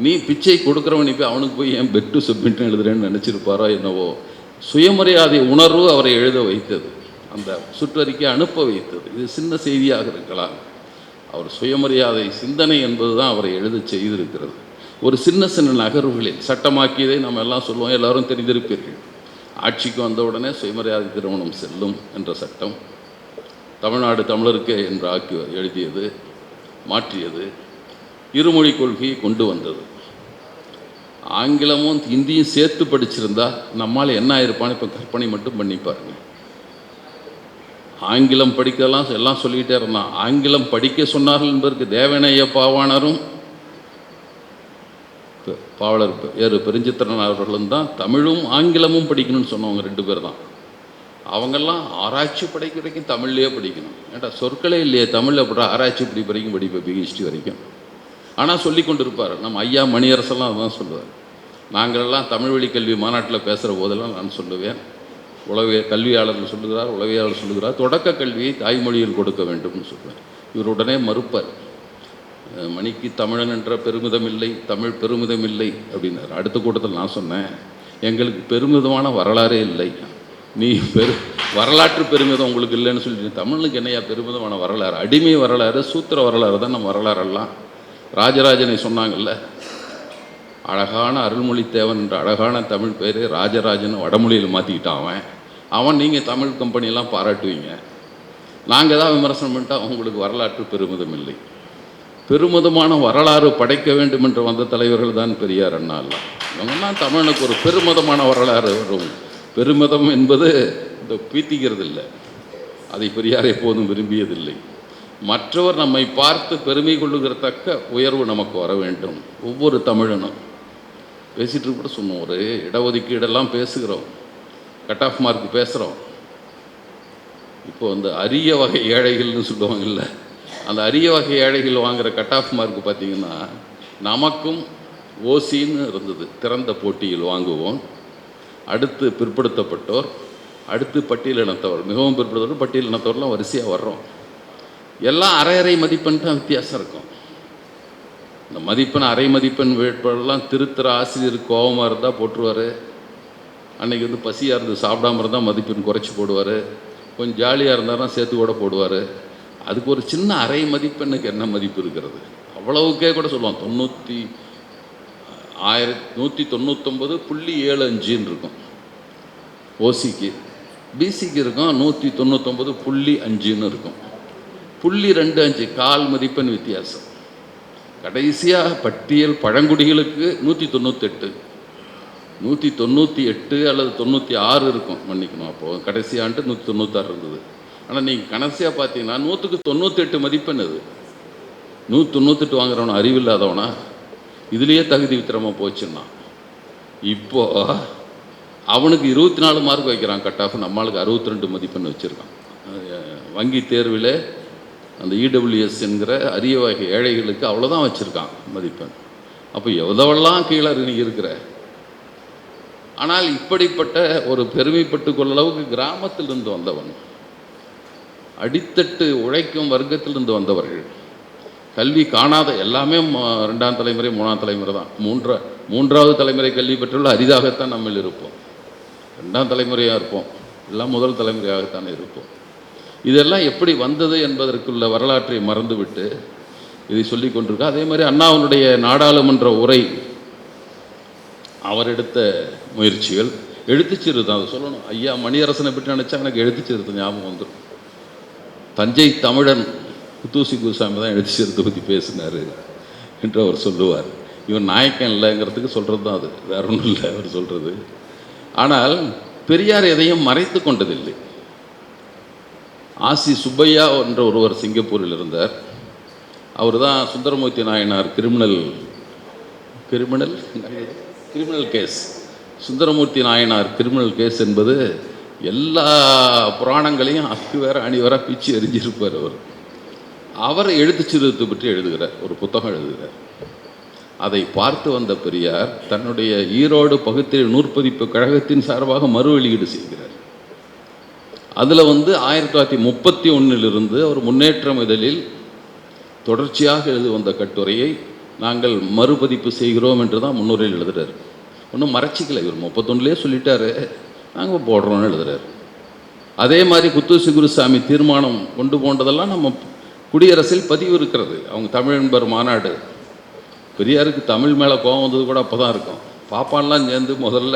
Speaker 1: நீ பிச்சை கொடுக்குறவன் இப்போ அவனுக்கு போய் ஏன் பெக் டு சப்மிட்னு எழுதுறேன்னு நினச்சிருப்பாரோ என்னவோ. சுயமரியாதை உணர்வு அவரை எழுத வைத்தது, அந்த சுற்றறிக்கை அனுப்ப வைத்தது. இது சின்ன செய்தியாக இருக்கலாம், அவர் சுயமரியாதை சிந்தனை என்பது தான் அவரை எழுத செய்திருக்கிறது. ஒரு சின்ன சின்ன நகர்வுகளில் சட்டமாக்கியதை நம்ம எல்லாம் சொல்லுவோம், எல்லோரும் தெரிந்திருப்பீர்கள். ஆட்சிக்கு வந்தவுடனே சுயமரியாதை திருமணம் செல்லும் என்ற சட்டம், தமிழ்நாடு தமிழருக்கு என்று ஆக்கி எழுதியது, மாற்றியது, இருமொழி கொள்கையை கொண்டு வந்தது. ஆங்கிலமும் இந்தியும் சேர்த்து படிச்சிருந்தா நம்மால் என்ன ஆயிருப்பான்னு இப்போ கற்பனை மட்டும் பண்ணி பாருங்க. ஆங்கிலம் படிக்கலாம் எல்லாம் சொல்லிக்கிட்டே இருந்தான். ஆங்கிலம் படிக்க சொன்னார்கள் என்பதற்கு தேவனைய பாவாணரும் பாவலர் ஏறு பெருஞ்சித்திரன் அவர்களும் தான் தமிழும் ஆங்கிலமும் படிக்கணும்னு சொன்னவங்க 2 பேர் தான். அவங்கெல்லாம் ஆராய்ச்சி படிக்க வரைக்கும் தமிழ்லேயே படிக்கணும். ஏன்டா சொற்களே இல்லையே தமிழில் எப்படி ஆராய்ச்சி படிப்பையும் படிப்பேன் பிஹெச்டி வரைக்கும். ஆனால் சொல்லி கொண்டு இருப்பார். நம்ம ஐயா மணியரசெல்லாம் அதுதான் சொல்லுவார். நாங்களெல்லாம் தமிழ் வழி கல்வி மாநாட்டில் பேசுகிற போதெல்லாம் நான் சொல்லுவேன், கல்வியாளர்கள் சொல்லுகிறார், உளவியாளர் சொல்லுகிறார், தொடக்க கல்வியை தாய்மொழியில் கொடுக்க வேண்டும்னு சொல்லுவார். இவர் உடனே மறுப்பார், மணிக்கு தமிழன் என்ற பெருமிதம் இல்லை, தமிழ் பெருமிதம் இல்லை அப்படின்னார். அடுத்த கூட்டத்தில் நான் சொன்னேன், எங்களுக்கு பெருமிதமான வரலாறே இல்லை, நீ வரலாற்று பெருமிதம் உங்களுக்கு இல்லைன்னு சொல்லிட்டு தமிழுக்கு என்னையா பெருமிதமான வரலாறு? அடிமை வரலாறு, சூத்திர வரலாறு தான் நம்ம வரலாறெல்லாம். ராஜராஜனை சொன்னாங்கல்ல, அழகான அருள்மொழித்தேவன் என்ற அழகான தமிழ் பேர் ராஜராஜன் வடமொழியில் மாற்றிக்கிட்டான் அவன். நீங்கள் தமிழ் கம்பெனியெல்லாம் பாராட்டுவீங்க, நாங்கள் தான் விமர்சனம் பண்ணிட்டா உங்களுக்கு வரலாற்று பெருமிதம் இல்லை. பெருமிதமான வரலாறு படைக்க வேண்டும் என்று வந்த தலைவர்கள் தான் பெரியார், அண்ணா எல்லாம். இவங்கெல்லாம் தமிழனுக்கு ஒரு பெருமிதமான வரலாறு வரும். பெருமிதம் என்பது இந்த பீத்திக்கிறது இல்லை, அதை பெரியார் எப்போதும் விரும்பியதில்லை. மற்றவர் நம்மை பார்த்து பெருமை கொள்ளுகிறத்தக்க உயர்வு நமக்கு வர வேண்டும். ஒவ்வொரு தமிழனும் பேசிகிட்டு கூட சொன்னோம், ஒரு இடஒதுக்கீடெல்லாம் பேசுகிறோம், கட் ஆஃப் மார்க் பேசுகிறோம். இப்போ வந்து அரிய வகை ஏழைகள்னு சொல்லுவாங்கல்ல, அந்த அரிய வகை ஏழைகள் வாங்குகிற கட் ஆஃப் மார்க் பார்த்திங்கன்னா, நமக்கும் ஓசின்னு இருந்தது, திறந்த போட்டியில் வாங்குவோம், அடுத்து பிற்படுத்தப்பட்டோர், அடுத்து பட்டியலினத்தவர், மிகவும் பிற்படுத்தப்பட்டோர் பட்டியலினத்தவர்லாம் வரிசையாக வர்றோம். எல்லாம் அரை அரை மதிப்பெண் தான் வித்தியாசம் இருக்கும். இந்த மதிப்பெண் அரை மதிப்பெண் வேட்பாளர்லாம் திருத்துற ஆசிரியர் கோபமாக இருந்தால் போட்டுருவார். அன்றைக்கி வந்து பசியாக இருந்து சாப்பிடாம இருந்தால் மதிப்பெண் குறைச்சி போடுவார். கொஞ்சம் ஜாலியாக இருந்தாலும் சேர்த்து கூட போடுவார். அதுக்கு ஒரு சின்ன அரை மதிப்பெண்ணுக்கு என்ன மதிப்பு இருக்கிறது? அவ்வளவுக்கே கூட சொல்லுவான் 1199.75 இருக்கும் ஓசிக்கு. பிசிக்கு இருக்கும் 199.5 இருக்கும். 0.25 கால் மதிப்பெண் வித்தியாசம். கடைசியாக பட்டியல் பழங்குடிகளுக்கு 198, 198 அல்லது 96 இருக்கும், மன்னிக்கணும். அப்போது கடைசி ஆண்டு 196 இருந்தது. ஆனால் நீங்கள் கடைசியாக பார்த்தீங்கன்னா 100க்கு 98 மதிப்பெண். அது 198 வாங்குறவனா அறிவில்லாதவனா? இதுலேயே தகுதி வித்திரமாக போச்சுன்னா, இப்போது அவனுக்கு 24 மார்க் வைக்கிறான் கட் ஆஃப், நம்மளுக்கு 62 மதிப்பெண் வச்சுருக்கான். வங்கி தேர்வில் அந்த இடபிள்யூஎஸ் என்கிற அரிய வகை ஏழைகளுக்கு அவ்வளோதான் வச்சுருக்கான் மதிப்பெண். அப்போ எவ்வளவெல்லாம் கீழே நீ இருக்கிற. ஆனால் இப்படிப்பட்ட ஒரு பெருமைப்பட்டு கொள்ள அளவுக்கு கிராமத்திலிருந்து வந்தவன், அடித்தட்டு உழைக்கும் வர்க்கத்திலிருந்து வந்தவர்கள், கல்வி காணாத எல்லாமே 2ஆம் தலைமுறை 3ஆம் தலைமுறை தான். மூன்றாவது தலைமுறை கல்வி பெற்றுள்ள அரிதாகத்தான் நம்மில் இருப்போம். 2ஆம் தலைமுறையாக இருப்போம், எல்லாம் முதல் தலைமுறையாகத்தான் இருப்போம். இதெல்லாம் எப்படி வந்தது என்பதற்குள்ள வரலாற்றை மறந்துவிட்டு இதை சொல்லி கொண்டிருக்கா. அதே மாதிரி அண்ணாவுடைய நாடாளுமன்ற உரை, அவர் எடுத்த முயற்சிகள், எழுத்துச்சிறுதான் அதை சொல்லணும். ஐயா மணியரசனை பற்றி நினச்சா எனக்கு எழுத்துச்சிறுத்தை ஞாபகம் வந்துடும். தஞ்சை தமிழன் குத்தூசி குருசாமி தான் எழுத்துச்சிறுத்தை பற்றி பேசினார் என்று அவர் சொல்லுவார். இவன் நாயக்கன் இல்லைங்கிறதுக்கு சொல்கிறது தான் அது, வேற ஒன்றும் இல்லை அவர் சொல்கிறது. ஆனால் பெரியார் எதையும் மறைத்து கொண்டதில்லை. ஆசி சுப்பையா என்ற ஒருவர் சிங்கப்பூரில் இருந்தார். அவர் தான் Sundaramurthy Nayanar criminal case, Sundaramurthy Nayanar criminal case என்பது எல்லா புராணங்களையும் அக்கு வேற அணி வேற பிச்சு எரிஞ்சிருப்பார். அவர் எழுத்துச்சிறுத்தை பற்றி எழுதுகிறார், ஒரு புத்தகம் எழுதுகிறார். அதை பார்த்து வந்த பெரியார் தன்னுடைய ஈரோடு பகுத்தறிவு நூற்பதிப்பு கழகத்தின் சார்பாக மறு வெளியீடு செய்கிறார். அதில் 1931 அவர் முன்னேற்றம் இதழில் தொடர்ச்சியாக எழுதி வந்த கட்டுரையை நாங்கள் மறுபதிப்பு செய்கிறோம் என்று தான் முன்னுரையில் எழுதுகிறார். ஒன்றும் மறைச்சிக்கலை, இவர் 31 சொல்லிட்டாரு, நாங்கள் போடுறோன்னு எழுதுகிறார். அதே மாதிரி குத்தூசி குருசாமி தீர்மானம் கொண்டு போன்றதெல்லாம் நம்ம குடியரசில் பதிவு இருக்கிறது. அவங்க தமிழன்பர் மாநாடு, பெரியாருக்கு தமிழ் மேலே கோபம் வந்தது கூட அப்போ தான் இருக்கும். பாப்பான்லாம் சேர்ந்து முதல்ல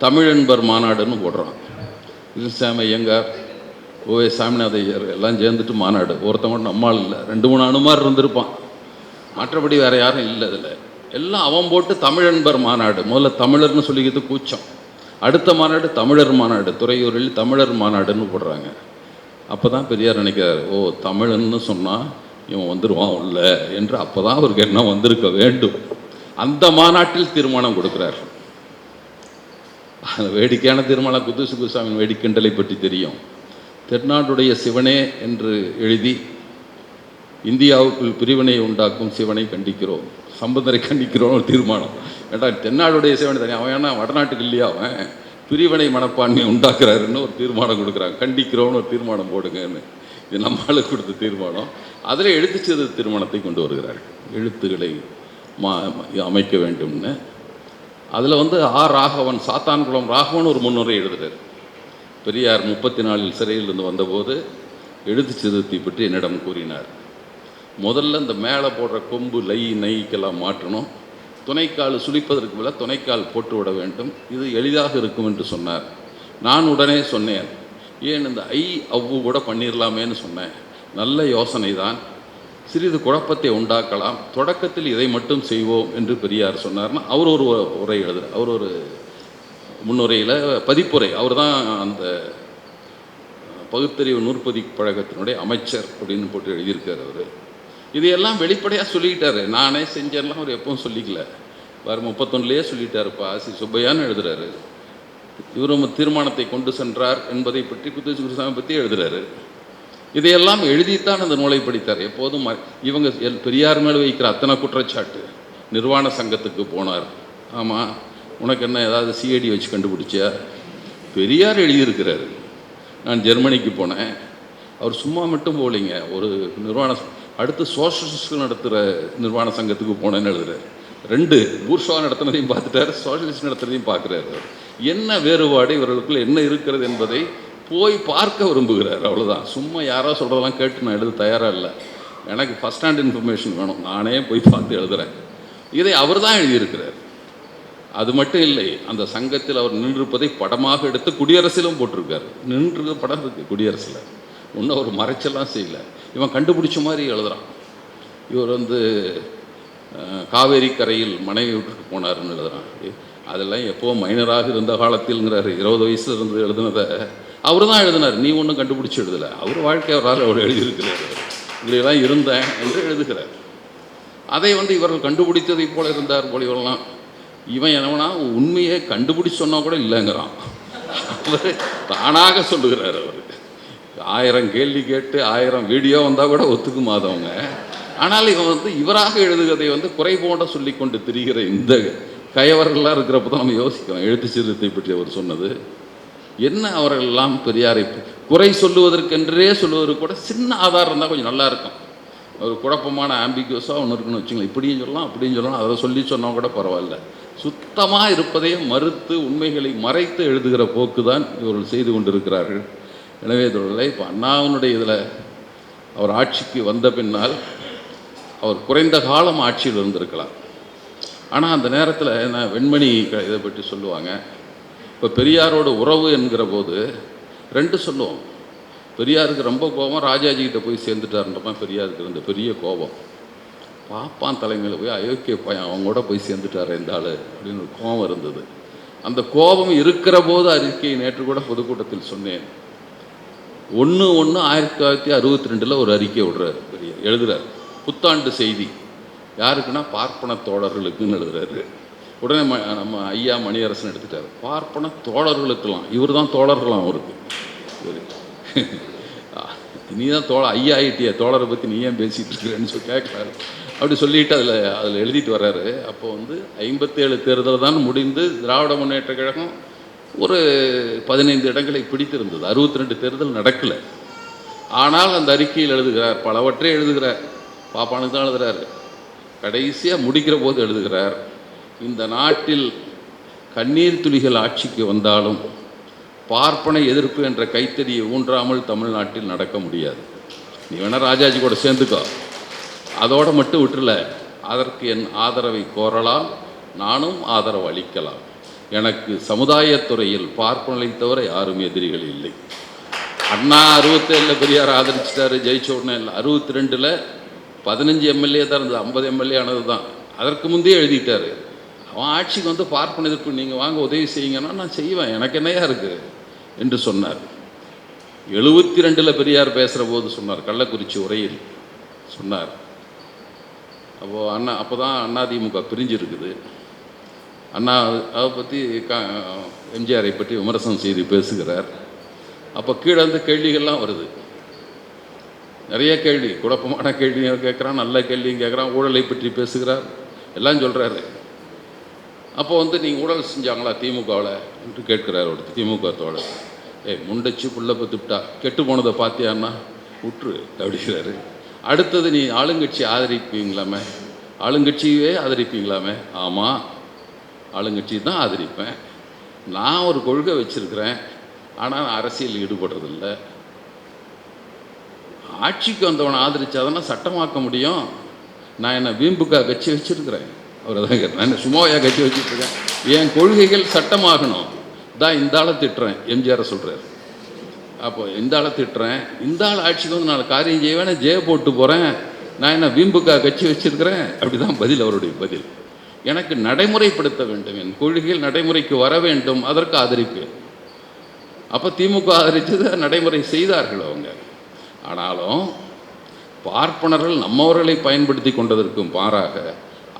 Speaker 1: தமிழன்பர் மாநாடுன்னு போடுறான். கிருஷ்ணசாமி ஐயங்கார், ஓவே சாமிநாத ஐயர் எல்லாம் சேர்ந்துட்டு மாநாடு. ஒருத்தவங்க நம்மால் இல்லை, 2-3 அணுமார் இருந்திருப்பான், மற்றபடி வேறு யாரும் இல்லை. அதில் எல்லாம் அவன் போட்டு தமிழன்பர் மாநாடு. முதல்ல தமிழர்னு சொல்லிக்கிறது கூச்சம். அடுத்த மாநாடு தமிழர் மாநாடு, துறையூரில் தமிழர் மாநாடுன்னு போடுறாங்க. அப்போ தான் பெரியார் நினைக்கிறார், ஓ தமிழன்னு சொன்னால் இவன் வந்துடுவான் உள்ள என்று. அப்போ தான் அவருக்கு என்ன வந்திருக்க வேண்டும். அந்த மாநாட்டில் தீர்மானம் கொடுக்குறார். அந்த வேடிக்கையான தீர்மானம் குத்தூசி குருசாமி வேடிக்கண்டலை பற்றி தெரியும். தென்னாடுடைய சிவனே என்று எழுதி, இந்தியாவுக்குள் பிரிவினை உண்டாக்கும் சிவனை கண்டிக்கிறோம், சம்பந்தரை கண்டிக்கிறோம் ஒரு தீர்மானம். ஏட்டா தென்னாடுடைய சிவனை தனி, அவன் ஏன்னா வடநாட்டுக்கு இல்லையா, அவன் பிரிவினை மனப்பான்மை உண்டாக்குறாருன்னு ஒரு தீர்மானம் கொடுக்குறாங்க. கண்டிக்கிறோன்னு ஒரு தீர்மானம் போடுங்கன்னு. இது நம்மளுக்கு கொடுத்த தீர்மானம். அதில் எழுத்துச்சிறு தீர்மானத்தை கொண்டு வருகிறார்கள், எழுத்துக்களை அமைக்க வேண்டும்னு. அதில் ஆர் ராகவன், சாத்தான்குளம் ராகவன் ஒரு முன்னுரை எழுதுகிறார். பெரியார் 34 சிறையிலிருந்து வந்தபோது எழுத்துச்சிறுத்தை பற்றி என்னிடம் கூறினார். முதல்ல இந்த மேலே போடுற கொம்பு நைக்கெல்லாம் மாற்றணும், துணைக்கால் சுழிப்பதற்கு மேலே துணைக்கால் போட்டு விட வேண்டும், இது எளிதாக இருக்கும் என்று சொன்னார். நான் உடனே சொன்னேன், ஏன் இந்த அவ்வு கூட பண்ணிடலாமேன்னு சொன்னேன். நல்ல யோசனை தான், சிறிது குழப்பத்தை உண்டாக்கலாம், தொடக்கத்தில் இதை மட்டும் செய்வோம் என்று பெரியார் சொன்னார்னா அவர் ஒரு உரை எழுதுகிறார். அவர் ஒரு முன்னுரையில் பதிப்புரை, அவர் தான் அந்த பகுத்தறிவு நூற்பதிப்பு பழகத்தினுடைய அமைச்சர் அப்படின்னு போட்டு எழுதியிருக்கார். அவர் இதையெல்லாம் வெளிப்படையாக சொல்லிக்கிட்டார். நானே செஞ்சேன்லாம் அவர் எப்பவும் சொல்லிக்கல, வேறு 31 சொல்லிட்டாருப்பா. ஆசி சுப்பையான்னு எழுதுறாரு. இவரும் தீர்மானத்தை கொண்டு சென்றார் என்பதை பற்றி குத்துச்சி குருசாமி பற்றி எழுதுகிறாரு. இதையெல்லாம் எழுதித்தான் அந்த நூலை படித்தார். எப்போதும் இவங்க பெரியார் மேலே வைக்கிற அத்தனை குற்றச்சாட்டு. நிர்வாண சங்கத்துக்கு போனார். ஆமாம், உனக்கு என்ன ஏதாவது சிஐடி வச்சு கண்டுபிடிச்சியா? பெரியார் எழுதியிருக்கிறாரு. நான் ஜெர்மனிக்கு போனேன். அவர் சும்மா மட்டும் போகலைங்க, ஒரு அடுத்து சோஷலிஸ்ட் நடத்துகிற நிர்வாண சங்கத்துக்கு போனேன்னு எழுதுறாரு. 2 பூர்ஷா நடத்துனதையும் பார்த்துட்டார், சோஷலிஸ்ட் நடத்துனதையும் பார்க்குறாரு. என்ன வேறுபாடு இவர்களுக்குள்ள என்ன இருக்கிறது என்பதை போய் பார்க்க விரும்புகிறார். அவ்வளோதான். சும்மா யாரோ சொல்கிறதெல்லாம் கேட்டு நான் எழுத தயாராக இல்லை. எனக்கு ஃபஸ்ட் ஹேண்ட் இன்ஃபர்மேஷன் வேணும், நானே போய் பார்த்து எழுதுகிறேன். இதை அவர் தான் எழுதியிருக்கிறார். அது மட்டும் இல்லை, அந்த சங்கத்தில் அவர் நின்றிருப்பதை படமாக எடுத்து குடியரசிலும் போட்டிருக்காரு. நின்று படம் இருக்குது குடியரசில். ஒன்றும் அவர் மறைச்செல்லாம் செய்யல. இவன் கண்டுபிடிச்ச மாதிரி எழுதுகிறான். இவர் காவேரி கரையில் மனைவி விட்டுட்டு போனாருன்னு எழுதுகிறான். அதெல்லாம் எப்போ மைனராக இருந்த காலத்தில்ங்கிறாரு. 20 வயசுல இருந்து எழுதுனதை அவர் தான் எழுதினார். நீ ஒன்றும் கண்டுபிடிச்சி எழுதலை. அவர் வாழ்க்கை அவரால் அவர் எழுதியிருக்கிறார். இப்படியெல்லாம் இருந்தேன் என்று எழுதுகிறார். அதை இவர்கள் கண்டுபிடித்ததை போல இருந்தார் போல இவரெல்லாம். இவன் என்னவனா உண்மையை கண்டுபிடிச்சு சொன்னால் கூட இல்லைங்கிறான். அவர் தானாக சொல்லுகிறார். அவர் 1000 கேள்வி கேட்டு 1000 வீடியோ வந்தால் கூட ஒத்துக்குமாதவங்க. ஆனால் இவன் இவராக எழுதுகிறதை குறை போன்ற சொல்லி கொண்டு திரிகிற இந்த கயவர்கள்லாம் இருக்கிறப்ப தான் நம்ம யோசிக்கிறோம். எழுத்து சீர்திருத்தத்தை பற்றி அவர் சொன்னது என்ன? அவர்கள் எல்லாம் பெரியாரை குறை சொல்லுவதற்கென்றே சொல்லுவதற்கு கூட சின்ன ஆதாரம் இருந்தால் கொஞ்சம் நல்லா இருக்கும். ஒரு குழப்பமான ஆம்பிகுவஸாக ஒன்று இருக்குன்னு வச்சுங்களேன். இப்படியும் சொல்லலாம் அப்படியும் சொல்லலாம், அதை சொல்லி சொன்னால் கூட பரவாயில்ல. சுத்தமாக இருப்பதையே மறுத்து உண்மைகளை மறைத்து எழுதுகிற போக்கு தான் இவர்கள் செய்து கொண்டிருக்கிறார்கள். எனவே இதோட இப்போ அண்ணாவினுடைய இதில் அவர் ஆட்சிக்கு வந்த பின்னால் அவர் குறைந்த காலம் ஆட்சியில் இருந்திருக்கலாம். ஆனால் அந்த நேரத்தில் நான் வெண்மணி இதை பற்றி சொல்லுவாங்க. இப்போ பெரியாரோட உறவு என்கிற போது 2 சொல்லுவோம். பெரியாருக்கு ரொம்ப கோபம், ராஜாஜிக்கிட்ட போய் சேர்ந்துட்டாருன்றப்ப பெரியாருக்கு இருந்த பெரிய கோபம். பாப்பான் தலைமையில் போய் அயோக்கிய பையன் அவங்க கூட போய் சேர்ந்துட்டார் இந்த ஆள் அப்படின்னு ஒரு கோபம் இருந்தது. அந்த கோபம் இருக்கிற போது அறிக்கையை நேற்று கூட பொதுக்கூட்டத்தில் சொன்னேன். 1/1/1962 ஒரு அறிக்கை விடுறாரு, பெரியார் எழுதுறாரு. புத்தாண்டு செய்தி யாருக்குன்னா பார்ப்பன தோழர்களுக்குன்னு எழுதுறாரு. உடனே நம்ம ஐயா மணியரசன் எடுத்துட்டார். பார்ப்பன தோழர்களுக்கெல்லாம் இவர் தான் தோழர்களாம் அவருக்கு. நீ தான் ஐயா ஆகிட்டிய தோழரை பற்றி நீ ஏன் பேசிகிட்டு இருக்கிறேன்னு சொல்லி கேட்குறாரு. அப்படி சொல்லிட்டு அதில் எழுதிட்டு வர்றாரு. அப்போ 57 தேர்தல் தான் முடிந்து திராவிட முன்னேற்ற கழகம் ஒரு 15 இடங்களை பிடித்திருந்தது. 62 தேர்தல் நடக்கலை. ஆனால் அந்த அறிக்கையில் எழுதுகிறார், பலவற்றை எழுதுகிறார். பாப்பானுக்கு தான் எழுதுகிறார். கடைசியாக முடிக்கிற போது எழுதுகிறார், இந்த நாட்டில் கண்ணீர் துளிகள் ஆட்சிக்கு வந்தாலும் பார்ப்பனை எதிர்ப்பு என்ற கைத்தறியை ஊன்றாமல் தமிழ்நாட்டில் நடக்க முடியாது. நீ வேணால் ராஜாஜி கூட சேர்ந்துக்கோ, அதோடு மட்டும் விட்டுல. அதற்கு என் ஆதரவை கோரலாம், நானும் ஆதரவு அளிக்கலாம். எனக்கு சமுதாயத்துறையில் பார்ப்பனை தவிர யாரும் எதிரிகள் இல்லை. அண்ணா 67 பெரியார் ஆதரிச்சிட்டாரு, ஜெயிச்ச உடனே இல்லை. 62 15 எம்எல்ஏ தான் இருந்தது, 50 எம்எல்ஏ ஆனது தான். அதற்கு முந்தைய எழுதிட்டார். அவன் ஆட்சிக்கு பார்ப்பன எதிர்ப்பு நீங்கள் வாங்க உதவி செய்யுங்கன்னா நான் செய்வேன், எனக்கு என்னையா இருக்குது என்று சொன்னார். 72 பெரியார் பேசுகிற போது சொன்னார், கள்ளக்குறிச்சி உரையில் சொன்னார். அப்போ தான் அதிமுக பிரிஞ்சிருக்குது. அண்ணா அதை பற்றி எம்ஜிஆரை பற்றி விமர்சனம் செய்து பேசுகிறார். அப்போ கீழே இருந்து கேள்விகள்லாம் வருது, நிறைய கேள்வி, குழப்பமான கேள்வியும் கேட்குறான், நல்ல கேள்வியும் கேட்குறான், ஊழலை பற்றி பேசுகிறார், எல்லாம் சொல்கிறாரு. அப்போ நீங்கள் ஊழல் செஞ்சாங்களா திமுகவில் என்று கேட்குறாரு ஒருத்தர், திமுக தோழர். முண்டச்சு புள்ள பத்துட்டா கெட்டு போனதை பார்த்தியான்னா விட்டுரு அப்படிங்கிறாரு. அடுத்தது நீ ஆளுங்கட்சி ஆதரிப்பீங்களாமே, ஆளுங்கட்சியே ஆதரிப்பீங்களாமே. ஆமாம், ஆளுங்கட்சி தான் ஆதரிப்பேன். நான் ஒரு கொள்கை வச்சுருக்கிறேன், ஆனால் அரசியல் ஈடுபடுறதில்லை. ஆட்சிக்கு வந்தவனை ஆதரித்தாதானே சட்டமாக்க முடியும். நான் என்ன வீம்புக்கா கட்சி வச்சுருக்கிறேன், அவர் தான் கேட்டேன். நான் சும்மாவையா கட்சி வச்சுட்ருக்கேன், என் கொள்கைகள் சட்டமாகணும். தான் இந்த ஆளை திட்டுறேன், எம்ஜிஆரை சொல்கிறார். அப்போ இந்த ஆளை திட்டுறேன், இந்த ஆள் ஆட்சிக்கு நான் காரியம் செய்வேன், ஜெய போட்டு போகிறேன், நான் என்ன வீம்புக்கா கட்சி வச்சுருக்கிறேன். அப்படி தான் பதில், அவருடைய பதில். எனக்கு நடைமுறைப்படுத்த வேண்டும், என் கொள்கைகள் நடைமுறைக்கு வர வேண்டும், அதற்கு ஆதரிப்பேன். அப்போ திமுக ஆதரித்தது நடைமுறை செய்தார்கள் அவங்க. ஆனாலும் பார்ப்பனர்கள் நம்மவர்களை பயன்படுத்தி கொண்டதற்கும் மாறாக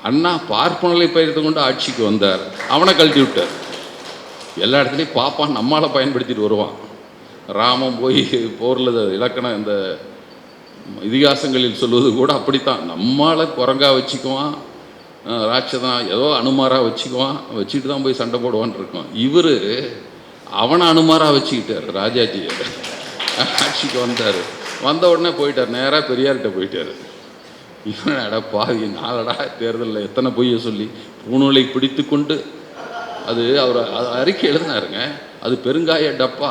Speaker 1: அண்ணா பார்ப்பனர்களை பயிர்த்து கொண்டு ஆட்சிக்கு வந்தார், அவனை கழட்டி விட்டார். எல்லா இடத்துலையும் பாப்பான் நம்மால பயன்படுத்திட்டு வருவான். ராமன் போய் போரில் இலக்கணம் இந்த இதிகாசங்களில் சொல்வது கூட அப்படித்தான். நம்மால குரங்கா வச்சுக்குவான், ராட்சதான் ஏதோ அனுமாராக வச்சுக்குவான், வச்சுட்டு தான் போய் சண்டை போடுவான்னு இருக்கோம். இவர் அவனை அனுமாராக வச்சுக்கிட்டார். ராஜாஜி ஆட்சிக்கு வந்தார். வந்த உடனே போயிட்டார், நேராக பெரியார்கிட்ட போயிட்டார். இவன் பாவி நாளடா தேர்தலில் எத்தனை பொய்யை சொல்லி பூணூலை பிடித்து கொண்டு அது அவர் அறிக்கை எழுதினாருங்க. அது பெருங்காய டப்பா,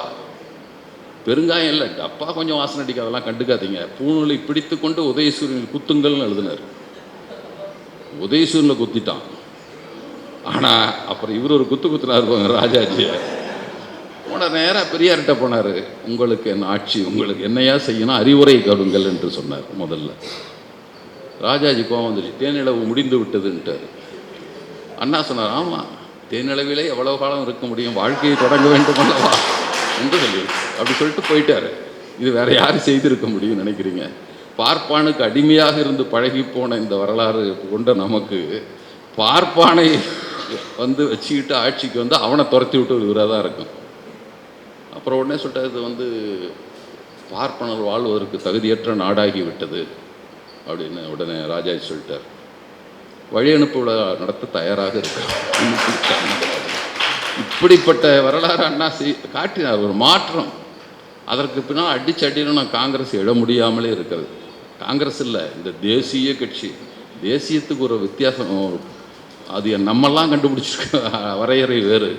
Speaker 1: பெருங்காயம் இல்லை டப்பா, கொஞ்சம் வாசனை அடிக்க, அதெல்லாம் கண்டுக்காதீங்க. பூணூலை பிடித்து கொண்டு உதயசூரியனில் குத்துங்கள்னு எழுதினார். உதயசூரியனில் குத்திட்டான். ஆனால் அப்புறம் இவர் ஒரு குத்துனார் ராஜாஜியை. போன நேராக பெரியார்கிட்ட போனார். உங்களுக்கு என்ன ஆட்சி, உங்களுக்கு என்னையா செய்யணும், அறிவுரை கருங்கள் என்று சொன்னார். முதல்ல ராஜாஜி கோவம் வந்துச்சு, தேனிலவு முடிந்து விட்டதுன்ட்டார். அண்ணா சொன்னார், ஆமாம் தேனிலவிலே எவ்வளவு காலம் இருக்க முடியும், வாழ்க்கையை தொடங்க வேண்டும் அல்லவா என்று சொல்லி அப்படி சொல்லிட்டு போயிட்டார். இது வேற யாரும் செய்திருக்க முடியும்னு நினைக்கிறீங்க? பார்ப்பானுக்கு அடிமையாக இருந்து பழகி போன இந்த வரலாறு கொண்ட நமக்கு பார்ப்பானை வச்சுக்கிட்டு ஆட்சிக்கு வந்து அவனை துரத்தி விட்டு இவராக தான் இருக்கும். அப்புறம் உடனே சொல்லிட்டார், இது பார்ப்பனர் வாழ்வதற்கு தகுதியற்ற நாடாகி விட்டது அப்படின்னு உடனே ராஜாஜி சொல்லிட்டார். வழி அனுப்பு விழா நடத்த தயாராக இருக்கார். இப்படிப்பட்ட வரலாறு அண்ணா காட்டினார். ஒரு மாற்றம். அதற்கு பின்னால் அடிச்சடின்னு காங்கிரஸ் எழ முடியாமலே இருக்கிறது. காங்கிரஸ் இல்லை, இந்த தேசிய கட்சி. தேசியத்துக்கு ஒரு வித்தியாசம், அது நம்மெல்லாம் கண்டுபிடிச்சிருக்க வரையறை வேறு.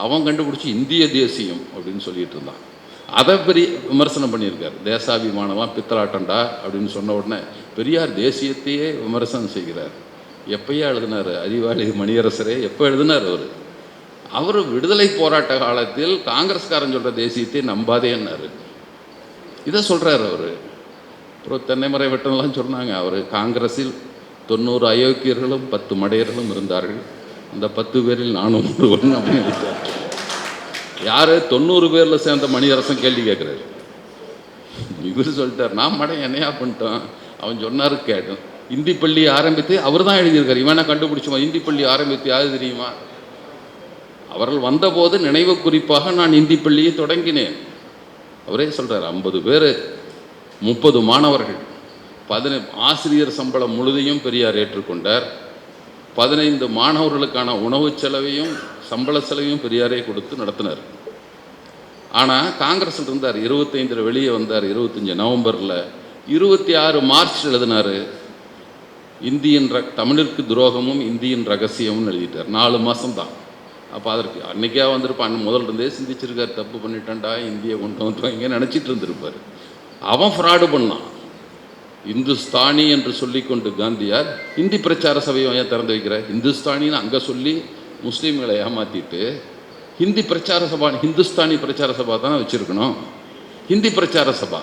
Speaker 1: அவன் கண்டுபிடிச்சி இந்திய தேசியம் அப்படின்னு சொல்லிட்டு இருந்தான். அதை பெரிய விமர்சனம் பண்ணியிருக்கார். தேசாபிமானம்லாம் பித்தலாட்டண்டா அப்படின்னு சொன்ன உடனே பெரியார் தேசியத்தையே விமர்சனம் செய்கிறார். எப்பயா எழுதினார் அறிவாளி மணியரசரே? எப்போ எழுதினார் அவர் விடுதலை போராட்ட காலத்தில் காங்கிரஸ்காரன் சொல்கிற தேசியத்தை நம்பாதேன்னாரு. இதை சொல்கிறார் அவர். அப்புறம் தென்னைமறை வெட்டம்லாம் சொன்னாங்க. அவர் காங்கிரஸில் 90 அயோக்கியர்களும் 10 மடையர்களும் இருந்தார்கள், அந்த 10 பேரில் நானும் ஒருவன் அப்படின்னு நினைத்தார். யார் 90 பேரில் சேர்ந்த மணியரசன் கேள்வி கேட்குறாரு. இவர் சொல்லிட்டார், நான் மடை என்னையா பண்ணிட்டோன். அவன் சொன்னார் கேட்டேன். இந்தி பள்ளி ஆரம்பித்து அவர் தான் எழுதியிருக்கார். இவனை கண்டுபிடிச்சுமா இந்தி பள்ளி ஆரம்பித்து யாரு தெரியுமா? அவர்கள் வந்தபோது நினைவு குறிப்பாக நான் இந்தி பள்ளியை தொடங்கினேன். அவரே சொல்கிறார், 50 பேர், 30 மாணவர்கள், 15 ஆசிரியர் சம்பளம் முழுதையும் பெரியார் ஏற்றுக்கொண்டார். 15 மாணவர்களுக்கான உணவு செலவையும் சம்பள செலவையும் பெரியாரே கொடுத்து நடத்தினார். ஆனால் காங்கிரஸில் இருந்தார். 25 வெளியே வந்தார். 25 நவம்பரில் 26 மார்ச் எழுதினார். இந்தியின் தமிழிற்கு துரோகமும் இந்தியின் ரகசியமும் எழுதிட்டார். 4 மாதம்தான். அப்போ அதற்கு அன்றைக்கே வந்திருப்பான். முதல்ல இருந்தே சிந்திச்சிருக்கார், தப்பு பண்ணிட்டான்டா, இந்தியை கொண்டு வந்துட்டோம் இங்கே நினச்சிட்டு இருந்திருப்பார். அவன் ஃப்ராடு பண்ணான். இந்துஸ்தானி என்று சொல்லி கொண்டு காந்தியார் ஹிந்தி பிரச்சார சபையை ஏன் திறந்து வைக்கிற? இந்துஸ்தானின்னு அங்கே சொல்லி முஸ்லீம்களை ஏமாற்றிட்டு ஹிந்தி பிரச்சார சபா, ஹிந்துஸ்தானி பிரச்சார சபா தானே வச்சுருக்கணும், ஹிந்தி பிரச்சார சபா.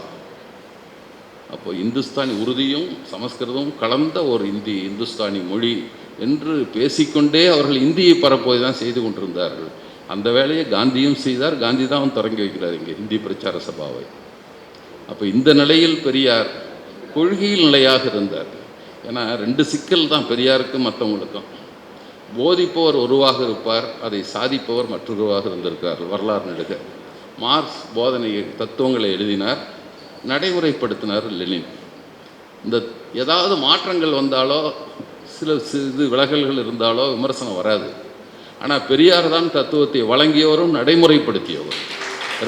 Speaker 1: அப்போ இந்துஸ்தானி உறுதியும் சமஸ்கிருதமும் கலந்த ஒரு இந்துஸ்தானி மொழி என்று பேசிக்கொண்டே அவர்கள் இந்தியை பரப்புவதை தான் செய்து கொண்டிருந்தார்கள். அந்த வேலையை காந்தியும் செய்தார். காந்தி தான் தொடங்கி வைக்கிறார் இங்கே ஹிந்தி பிரச்சார சபாவை. அப்போ இந்த நிலையில் பெரியார் கொள்கையில் நிலையாக இருந்தார். ஏன்னா 2 சிக்கல் தான் பெரியாருக்கும் மற்றவங்களுக்கும். போதிப்பவர் ஒருவாக இருப்பார், அதை சாதிப்பவர் மற்றொருவாக இருந்திருக்கார். வரலாறு நெடுக மார்க்ஸ் போதனை தத்துவங்களை எழுதினார், நடைமுறைப்படுத்தினார் லெனின். இந்த ஏதாவது மாற்றங்கள் வந்தாலோ சில இது விலகல்கள் இருந்தாலோ விமர்சனம் வராது. ஆனால் பெரியார் தான் தத்துவத்தை வழங்கியவரும் நடைமுறைப்படுத்தியவர்.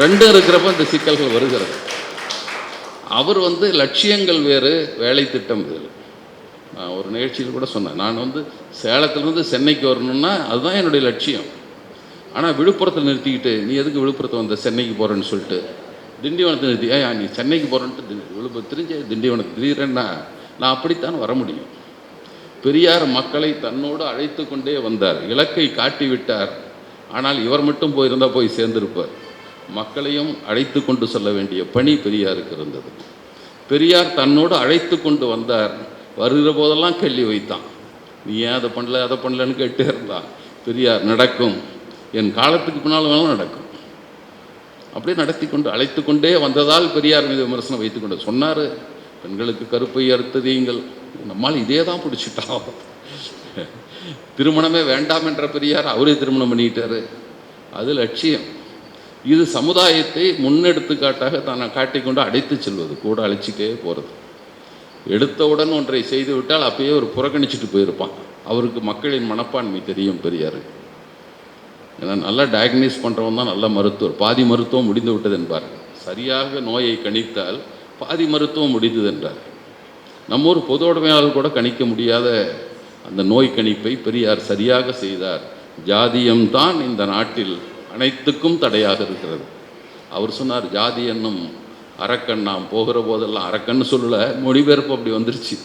Speaker 1: 2 இருக்கிறப்ப இந்த சிக்கல்கள் வருகிறது. அவர் லட்சியங்கள் வேறு, வேலை திட்டம் வேறு. நான் ஒரு நிகழ்ச்சியில் கூட சொன்னேன், நான் சேலத்திலேருந்து சென்னைக்கு வரணும்னா அதுதான் என்னுடைய லட்சியம். ஆனால் விழுப்புரத்தில் நிறுத்திக்கிட்டு நீ எதுக்கு விழுப்புரத்தை சென்னைக்கு போகிறேன்னு சொல்லிட்டு திண்டிவனத்தை நிறுத்தி நீ சென்னைக்கு போகிறேன்ட்டு விழுப்புரம் தெரிஞ்ச திண்டிவனத்தை திடீரென்னா நான் அப்படித்தான் வர முடியும். பெரியார் மக்களை தன்னோடு அழைத்து கொண்டே வந்தார். இலக்கை காட்டிவிட்டார். ஆனால் இவர் மட்டும் போயிருந்தால் போய் சேர்ந்திருப்பார். மக்களையும் அழைத்து கொண்டு செல்ல வேண்டிய பணி பெரியாருக்கு இருந்தது. பெரியார் தன்னோடு அழைத்து கொண்டு வந்தார். வருகிற போதெல்லாம் கேள்வி வைத்தான், நீ ஏன் அதை பண்ணல அதை பண்ணலன்னு கேட்டே இருந்தான். பெரியார் நடக்கும், என் காலத்துக்கு பின்னால் வேணாலும் நடக்கும், அப்படியே நடத்தி கொண்டு அழைத்து கொண்டே வந்ததால் பெரியார் மீது விமர்சனம் வைத்து கொண்டு சொன்னார். பெண்களுக்கு கருப்பை அறுத்ததீங்கள், நம்மால் இதே தான் பிடிச்சிட்டான். திருமணமே வேண்டாம் என்ற பெரியார் அவரே திருமணம் பண்ணிக்கிட்டாரு. அது லட்சியம். இது சமுதாயத்தை முன்னெடுத்துக்காட்டாக தானே காட்டிக்கொண்டு அடைத்து செல்வது, கூட அழைச்சிட்டே போகிறது. எடுத்தவுடன் ஒன்றை செய்து விட்டால் அப்பயே ஒரு புறக்கணிச்சிட்டு போயிருப்பான். அவருக்கு மக்களின் மனப்பான்மை தெரியும் பெரியார். ஏன்னா நல்லா டயக்னைஸ் பண்ணுறவன் தான் நல்ல மருத்துவர். பாதி மருத்துவம் முடிந்து விட்டது என்பார். சரியாக நோயை கணித்தால் பாதி மருத்துவம் முடிந்தது என்றார். நம்ம ஒரு பொது உடைமையாளர் கூட கணிக்க முடியாத அந்த நோய் கணிப்பை பெரியார் சரியாக செய்தார். ஜாதியம்தான் இந்த நாட்டில் அனைத்துக்கும் தடையாக இருக்கிறது. அவர் சொன்னார், ஜாதி என்னும் அரக்கன் நாம் போகிற போதெல்லாம், அரக்கன்னு சொல்லலை, மொழிபெயர்ப்பு அப்படி வந்துருச்சு.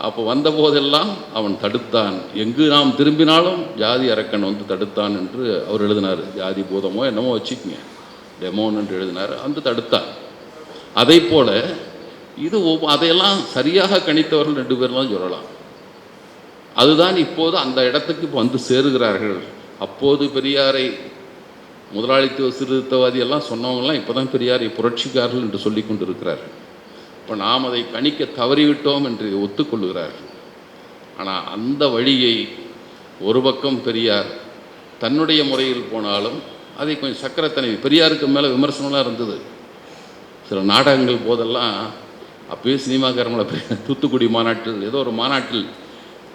Speaker 1: அப்போ வந்த போதெல்லாம் அவன் தடுத்தான், எங்கு நாம் திரும்பினாலும் ஜாதி அரக்கன் வந்து தடுத்தான் என்று அவர் எழுதினார். ஜாதி பூதமோ என்னமோ வச்சுக்கோங்க, டெமோன் என்று எழுதினார். அந்த தடுத்தான். அதை போல இது அதையெல்லாம் சரியாக கணித்தவர்கள் 2 பேர் தான் சொல்லலாம். அதுதான் இப்போது அந்த இடத்துக்கு இப்போ வந்து சேருகிறார்கள். அப்போது பெரியாரை முதலாளித்துவ சீர்திருத்தவாதி எல்லாம் சொன்னவங்கலாம் இப்போ தான் பெரியாரை புரட்சிக்காரர்கள் என்று சொல்லி கொண்டு இருக்கிறார்கள். இப்போ நாம் அதை கணிக்க தவறிவிட்டோம் என்று ஒத்துக்கொள்கிறார்கள். ஆனால் அந்த வழியை ஒரு பக்கம் பெரியார் தன்னுடைய முறையில் போனாலும் அதை கொஞ்சம் சக்கரத்தனை பெரியாருக்கு மேலே விமர்சனம்லாம் இருந்தது. சில நாடகங்கள் போதெல்லாம் அப்போயே சினிமாக்காரங்களை தூத்துக்குடி மாநாட்டில் ஏதோ ஒரு மாநாட்டில்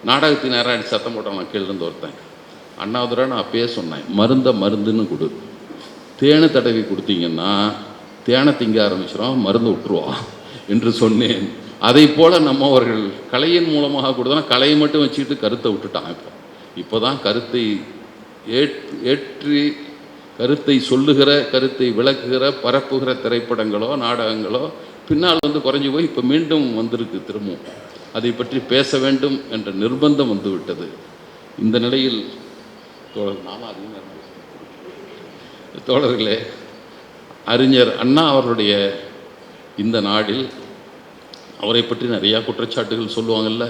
Speaker 1: நாடகத்தின் நேரம் சத்தம் போட்டான். நான் கீழிருந்து ஒருத்தன், அண்ணாதுரை நான் அப்பயே சொன்னேன், மருந்துன்னு கொடு, தேனை தடவி கொடுத்தீங்கன்னா தேனை திங்க ஆரம்பிச்சிடும், மருந்து விட்டுருவான் என்று சொன்னேன். அதை போல் நம்ம அவர்கள் கலையின் மூலமாக கொடுத்தோன்னா கலையை மட்டும் வச்சுக்கிட்டு கருத்தை விட்டுட்டான். இப்போ தான் கருத்தை ஏற்றி கருத்தை சொல்லுகிற, கருத்தை விளக்குகிற, பரப்புகிற திரைப்படங்களோ நாடகங்களோ பின்னால் வந்து குறைஞ்சி போய் இப்போ மீண்டும் வந்திருக்கு. திரும்பவும் அதை பற்றி பேச வேண்டும் என்ற நிர்பந்தம் வந்துவிட்டது. இந்த நிலையில் தோழர்களே, அறிஞர் அண்ணா அவர்களுடைய இந்த நாடில் அவரை பற்றி நிறையா குற்றச்சாட்டுகள் சொல்லுவாங்கள்ல.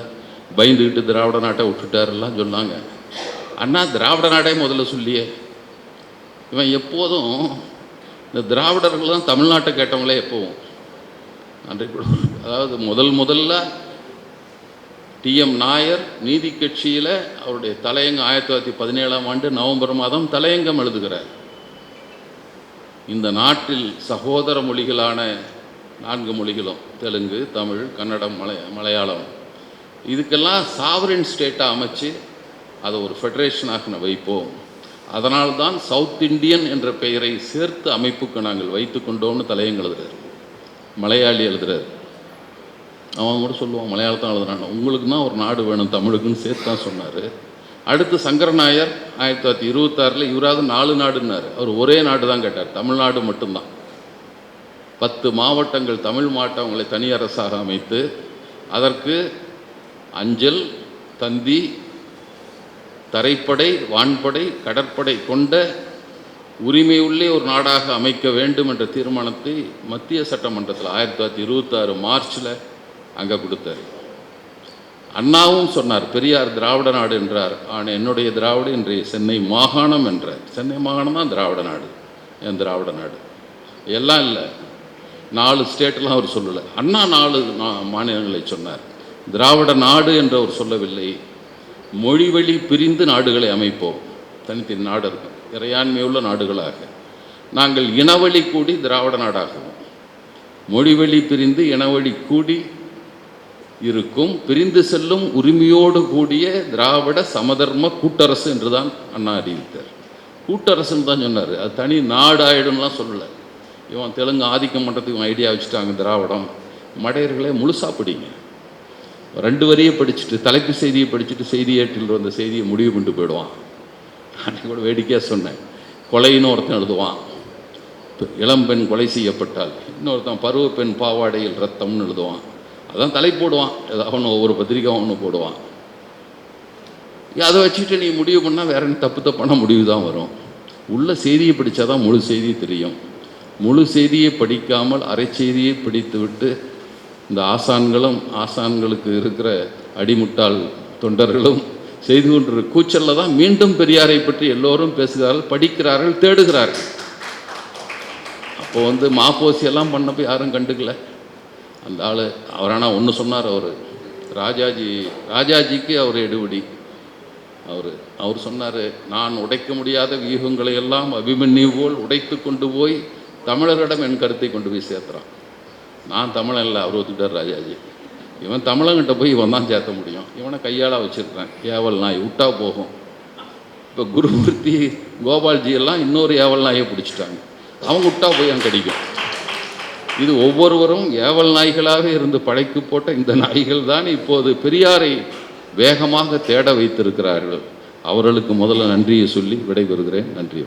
Speaker 1: பயந்துக்கிட்டு திராவிட நாட்டை விட்டுட்டாரெல்லாம் சொன்னாங்க. அண்ணா திராவிட நாடே முதல்ல சொல்லியே. இவன் எப்போதும் இந்த திராவிடர்கள் தான் தமிழ்நாட்டை கேட்டவங்களே எப்போவும். அன்றைக்கு கூட அதாவது முதல்ல டிஎம் நாயர் நீதி கட்சியில் அவருடைய தலையங்கம் 1917ஆம் ஆண்டு நவம்பர் மாதம் தலையங்கம் எழுதுகிறார். இந்த நாட்டில் சகோதர மொழிகளான 4 மொழிகளும் தெலுங்கு, தமிழ், கன்னடம், மலையாளம், இதுக்கெல்லாம் சாவரின் ஸ்டேட்டாக அமைச்சு அதை ஒரு ஃபெடரேஷனாக வைப்போம். அதனால்தான் சவுத் இண்டியன் என்ற பெயரை சேர்த்து அமைப்புக்கு நாங்கள் வைத்து கொண்டோம்னு தலையங்கம் எழுதுகிறார். மலையாளி எழுதுகிறார். அவன் கூட சொல்லுவான், மலையாளத்தான் எழுதுனான், உங்களுக்கு தான் ஒரு நாடு வேணும் தமிழுக்குன்னு சேர்த்து தான் சொன்னார். அடுத்து சங்கரநாயர் 1926 இவராவது 4 நாடுன்னார். அவர் ஒரே நாடு தான் கேட்டார், தமிழ்நாடு மட்டும்தான். 10 மாவட்டங்கள் தமிழ் மாவட்டங்களை தனி அரசாக அமைத்து அதற்கு அஞ்சல், தந்தி, தரைப்படை, வான்படை, கடற்படை கொண்ட உரிமையுள்ளே ஒரு நாடாக அமைக்க வேண்டும் என்ற தீர்மானத்தை மத்திய சட்டமன்றத்தில் 1926 மார்ச்சில் அங்கே கொடுத்தார். அண்ணாவும் சொன்னார், பெரியார் திராவிட நாடு என்றார். ஆனால் என்னுடைய திராவிட இன்றைய சென்னை மாகாணம் என்றார். சென்னை மாகாணம் தான் திராவிட நாடு. என் திராவிட நாடு எல்லாம் இல்லை. 4 ஸ்டேட்லாம் அவர் சொல்லலை. அண்ணா 4 மாநிலங்களை சொன்னார். திராவிட நாடு என்று அவர் சொல்லவில்லை. மொழிவழி பிரிந்து நாடுகளை அமைப்போம். தனித்தனி நாடு இருக்கும், இறையாண்மையுள்ள நாடுகளாக. நாங்கள் இனவழி கூடி திராவிட நாடாகவும், மொழிவழி பிரிந்து இனவழி கூடி இருக்கும், பிரிந்து செல்லும் உரிமையோடு கூடிய திராவிட சமதர்ம கூட்டரசு என்று தான் அண்ணா அறிவித்தார். கூட்டரசுன்னு தான் சொன்னார். அது தனி நாடு ஆயிடும்லாம் சொல்லலை. இவன் தெலுங்கு ஆதிக்கம் பண்ணுறதுக்கு இவன் ஐடியா வச்சுட்டாங்க. திராவிடம் மடையர்களே முழுசாக படிங்க. 2 வரியை படிச்சுட்டு தலைப்பு செய்தியை படிச்சுட்டு செய்தி ஏட்டில் வந்த செய்தியை முடிவு கொண்டு போயிடுவான். அன்றைக்கு கூட வேடிக்கையாக சொன்னேன், கொலைன்னு ஒருத்தன் எழுதுவான், இளம்பெண் கொலை செய்யப்பட்டால். இன்னொருத்தன் பருவ பெண் பாவாடையில் ரத்தம்னு எழுதுவான். அதான் தலை போடுவான். ஏதாவது ஒவ்வொரு பத்திரிக்கை ஒன்று போடுவான். அதை வச்சுட்டு நீ முடிவு பண்ணால் வேற என்ன தப்பான முடிவு தான் வரும். உள்ள செய்தியை படித்தா தான் முழு செய்தி தெரியும். முழு செய்தியை படிக்காமல் அரை செய்தியை படித்து விட்டு இந்த ஆசான்களுக்கு இருக்கிற அடிமுட்டாள் தொண்டர்களும் செய்து கொண்டிருக்கிற கூச்சலில் தான் மீண்டும் பெரியாரை பற்றி எல்லோரும் பேசுகிறார்கள், படிக்கிறார்கள், தேடுகிறார்கள். அப்போ மாப்போசியெல்லாம் பண்ணப்போ யாரும் கண்டுக்கல. அந்த ஆள் அவர் ஆனால் ஒன்று சொன்னார். அவர் ராஜாஜிக்கு அவர் எடுபடி, அவர் சொன்னார், நான் உடைக்க முடியாத வியூகங்களை எல்லாம் அபிமன்யு போல் உடைத்து கொண்டு போய் தமிழரிடம் என் கருத்தை கொண்டு போய் சேர்த்துறான். நான் தமிழன் இல்லை, அவர் ஒத்துக்கிட்டார் ராஜாஜி. இவன் தமிழங்கிட்ட போய் இவன் தான் சேர்த்த முடியும், இவனை கையாளாக வச்சுருக்கேன், ஏவல் நாய் விட்டா போகும். இப்போ குருமூர்த்தி கோபால்ஜி எல்லாம் இன்னொரு ஏவல் நாயை பிடிச்சிட்டாங்க, அவங்க விட்டா போய் அங்கே கடிக்கும். இது ஒவ்வொருவரும் ஏவல் நாய்களாக இருந்து படைக்கு போட்ட இந்த நாய்கள் தான் இப்போது பெரியாரை வேகமாக தேட வைத்திருக்கிறார்கள். அவர்களுக்கு முதல்ல நன்றியை சொல்லி விடைபெறுகிறேன். நன்றி.